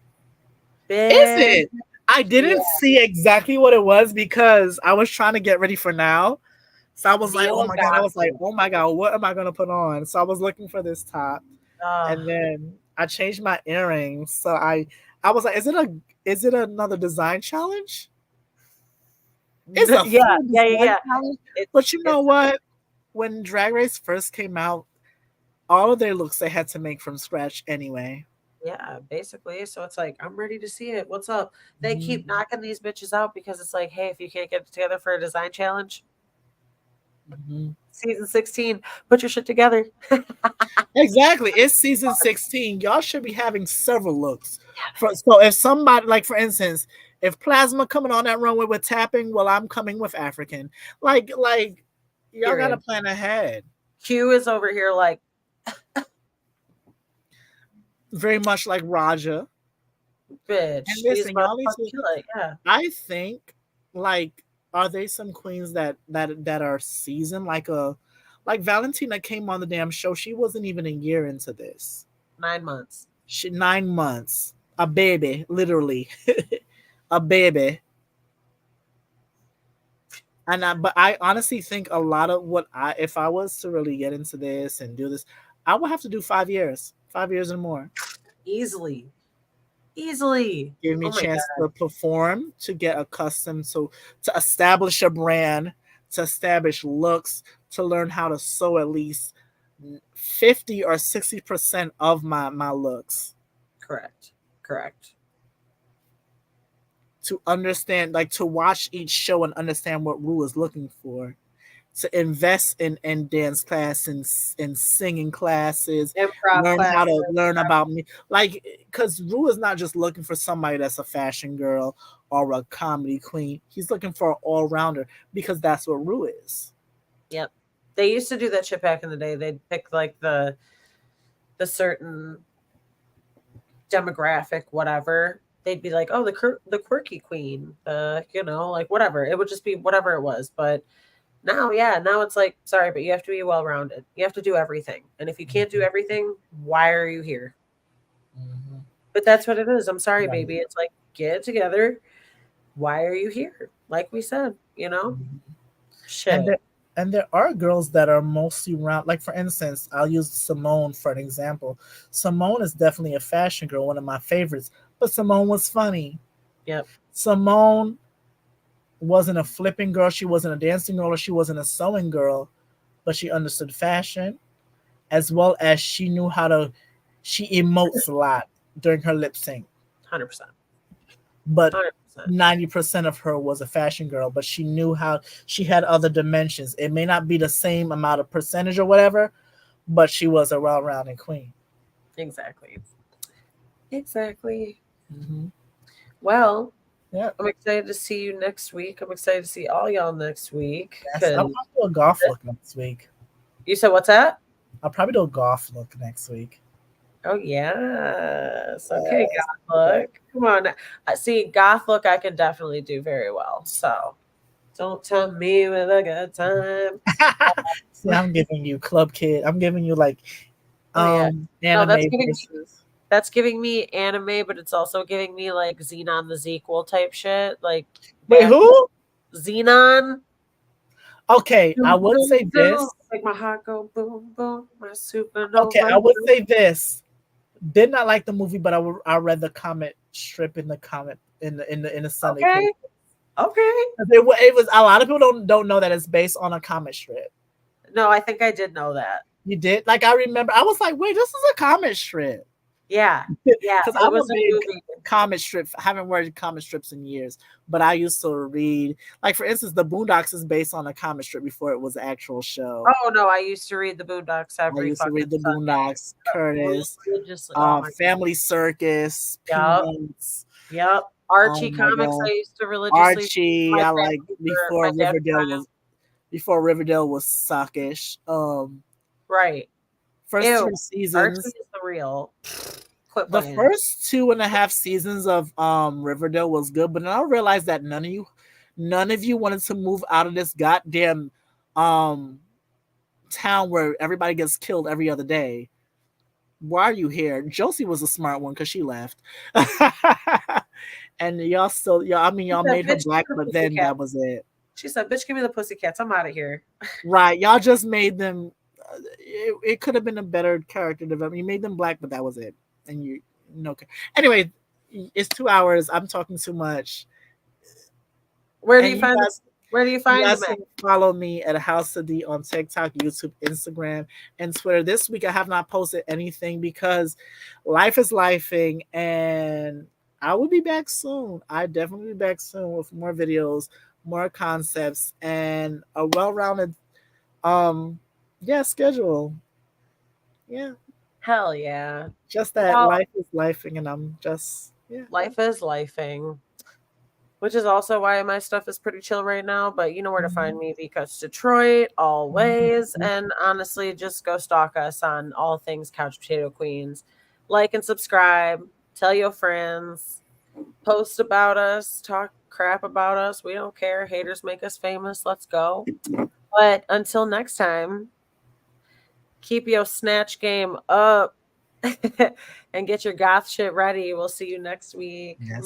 Is Big, it? I yeah. didn't see exactly what it was because I was trying to get ready for now. So I was like, Neo oh my god. I Goth was like, oh my god, what am I gonna put on? So I was looking for this top, uh, and then I changed my earrings. So I was like, is it another design challenge? It's a yeah, full yeah, yeah, design yeah. challenge. But It's you know it's what? When Drag Race first came out, all of their looks they had to make from scratch anyway. yeah, basically. So it's like I'm ready to see it. What's up? They Mhm. keep knocking these bitches out because it's like, hey, if you can't get it together for a design challenge, Mhm. season 16, put your shit together. Exactly. It's season 16. Y'all should be having several looks. So if somebody like for instance, if Plasma coming on that runway with tapping, well, I'm coming with African. Like y'all gotta Period. plan ahead. Q is over here like, Very much like Raja. And bitch, he's listen, about to y'all need fucking to kill it. Yeah. I think like are they some queens that are seasoned like Valentina came on the damn show. She wasn't even a year into this. 9 months. 9 months. A baby, literally. A baby. But I honestly think a lot of what if I was to really get into this and do this, I would have to do 5 years, 5 years and more. Easily. Easily. Give me a Oh my chance God. to perform, to get accustomed to establish a brand, to establish looks, to learn how to sew at least 50 or 60% of my looks. Correct. Correct. To understand, like to watch each show and understand what Rue is looking for. To invest in dance class and singing classes, Improv learn how classes. to learn about me. Like, because Rue is not just looking for somebody that's a fashion girl or a comedy queen. He's looking for an all rounder because that's what Rue is. Yep. They used to do that shit back in the day. They'd pick like the certain demographic, whatever. They'd be like, oh, the quirky queen, like whatever. It would just be whatever it was. But now, yeah, now it's like, sorry, but you have to be well rounded. You have to do everything. And if you can't do everything, why are you here? Mm-hmm. But that's what it is. I'm sorry, Right. baby. It's like, get it together. Why are you here? Like we said, Mm-hmm. And shit. there, and there are girls that are mostly round. Like for instance, I'll use Simone for an example. Simone is definitely a fashion girl, one of my favorites. But Simone was funny. Yep. Simone wasn't a flipping girl. She wasn't a dancing girl, or she wasn't a sewing girl. But she understood fashion, as well as she knew how to. She emotes a lot during her lip sync, 100%. but 100%. 90% of her was a fashion girl. But she knew how. She had other dimensions. It may not be the same amount of percentage or whatever, but she was a well-rounded queen. Exactly. Exactly. Mm-hmm. Well, Yeah, I'm excited to see you next week. I'm excited to see all y'all next week. yes. I'll Cause probably do a golf look next week. you said what's that? I'll probably do a golf look next week. Oh yes. Okay, Yes. goth look. Come on. See, goth look I can definitely do very well. So don't tell me with a good time. See, I'm giving you Club Kid. I'm giving you like Oh yeah. No, anime versus. that's giving me anime, but it's also giving me like Xenon the sequel type shit. Like Wait, back who? Xenon. Okay, I Boom, would say boom, boom. this. Like my heart go boom, boom. My Okay, supernova. I would say this. Did not like the movie, but I read the comic strip in the comic in the Sunday paper. Okay. Okay. It was a lot of people don't know that it's based on a comic strip. No, I think I did know that. You did? Like I remember, I was like, wait, this is a comic strip. Yeah. Yeah. Because It I'm a was a big movie. comic strip. I haven't read comic strips in years, but I used to read. Like for instance, the Boondocks is based on a comic strip before it was an actual show. Oh no, I used to read the Boondocks I every used to fucking read the Sunday. Boondocks, Curtis, Religiously. Oh my Family Circus, god. Peanuts. Yep. Oh Archie my comics I god, used to religiously read. Archie. My I dad like my dad was before Riverdale was suckish. right. First Ew. two Archie seasons. is the real. Quit The playing. first 2.5 seasons of Riverdale was good, but then I realized that none of you wanted to move out of this goddamn um town where everybody gets killed every other day. Why are you here? Josie was a smart one because she left. And She y'all said, made her bitch, give black, me the but then pussycat. that was it. She said, bitch, give me the pussycats. I'm out of here. Right. Y'all just made them it could have been a better character development. You made them black, but that was it. And you no anyway, it's 2 hours. I'm talking too much. Where do And you find you them guys at? can follow me at House of D on TikTok, YouTube, Instagram, and Twitter. This week I have not posted anything because life is lifing, and I will be back soon. I definitely be back soon with more videos, more concepts, and a well-rounded schedule. Yeah. Hell yeah. Just that Well, life is lifing, and I'm just life is lifing. Which is also why my stuff is pretty chill right now. But you know where to find me because Detroit, always. And honestly, just go stalk us on all things Couch Potato Queens. Like and subscribe. Tell your friends. Post about us. Talk crap about us. We don't care. Haters make us famous. Let's go. But until next time, keep your snatch game up and get your goth shit ready. We'll see you next week. Yes.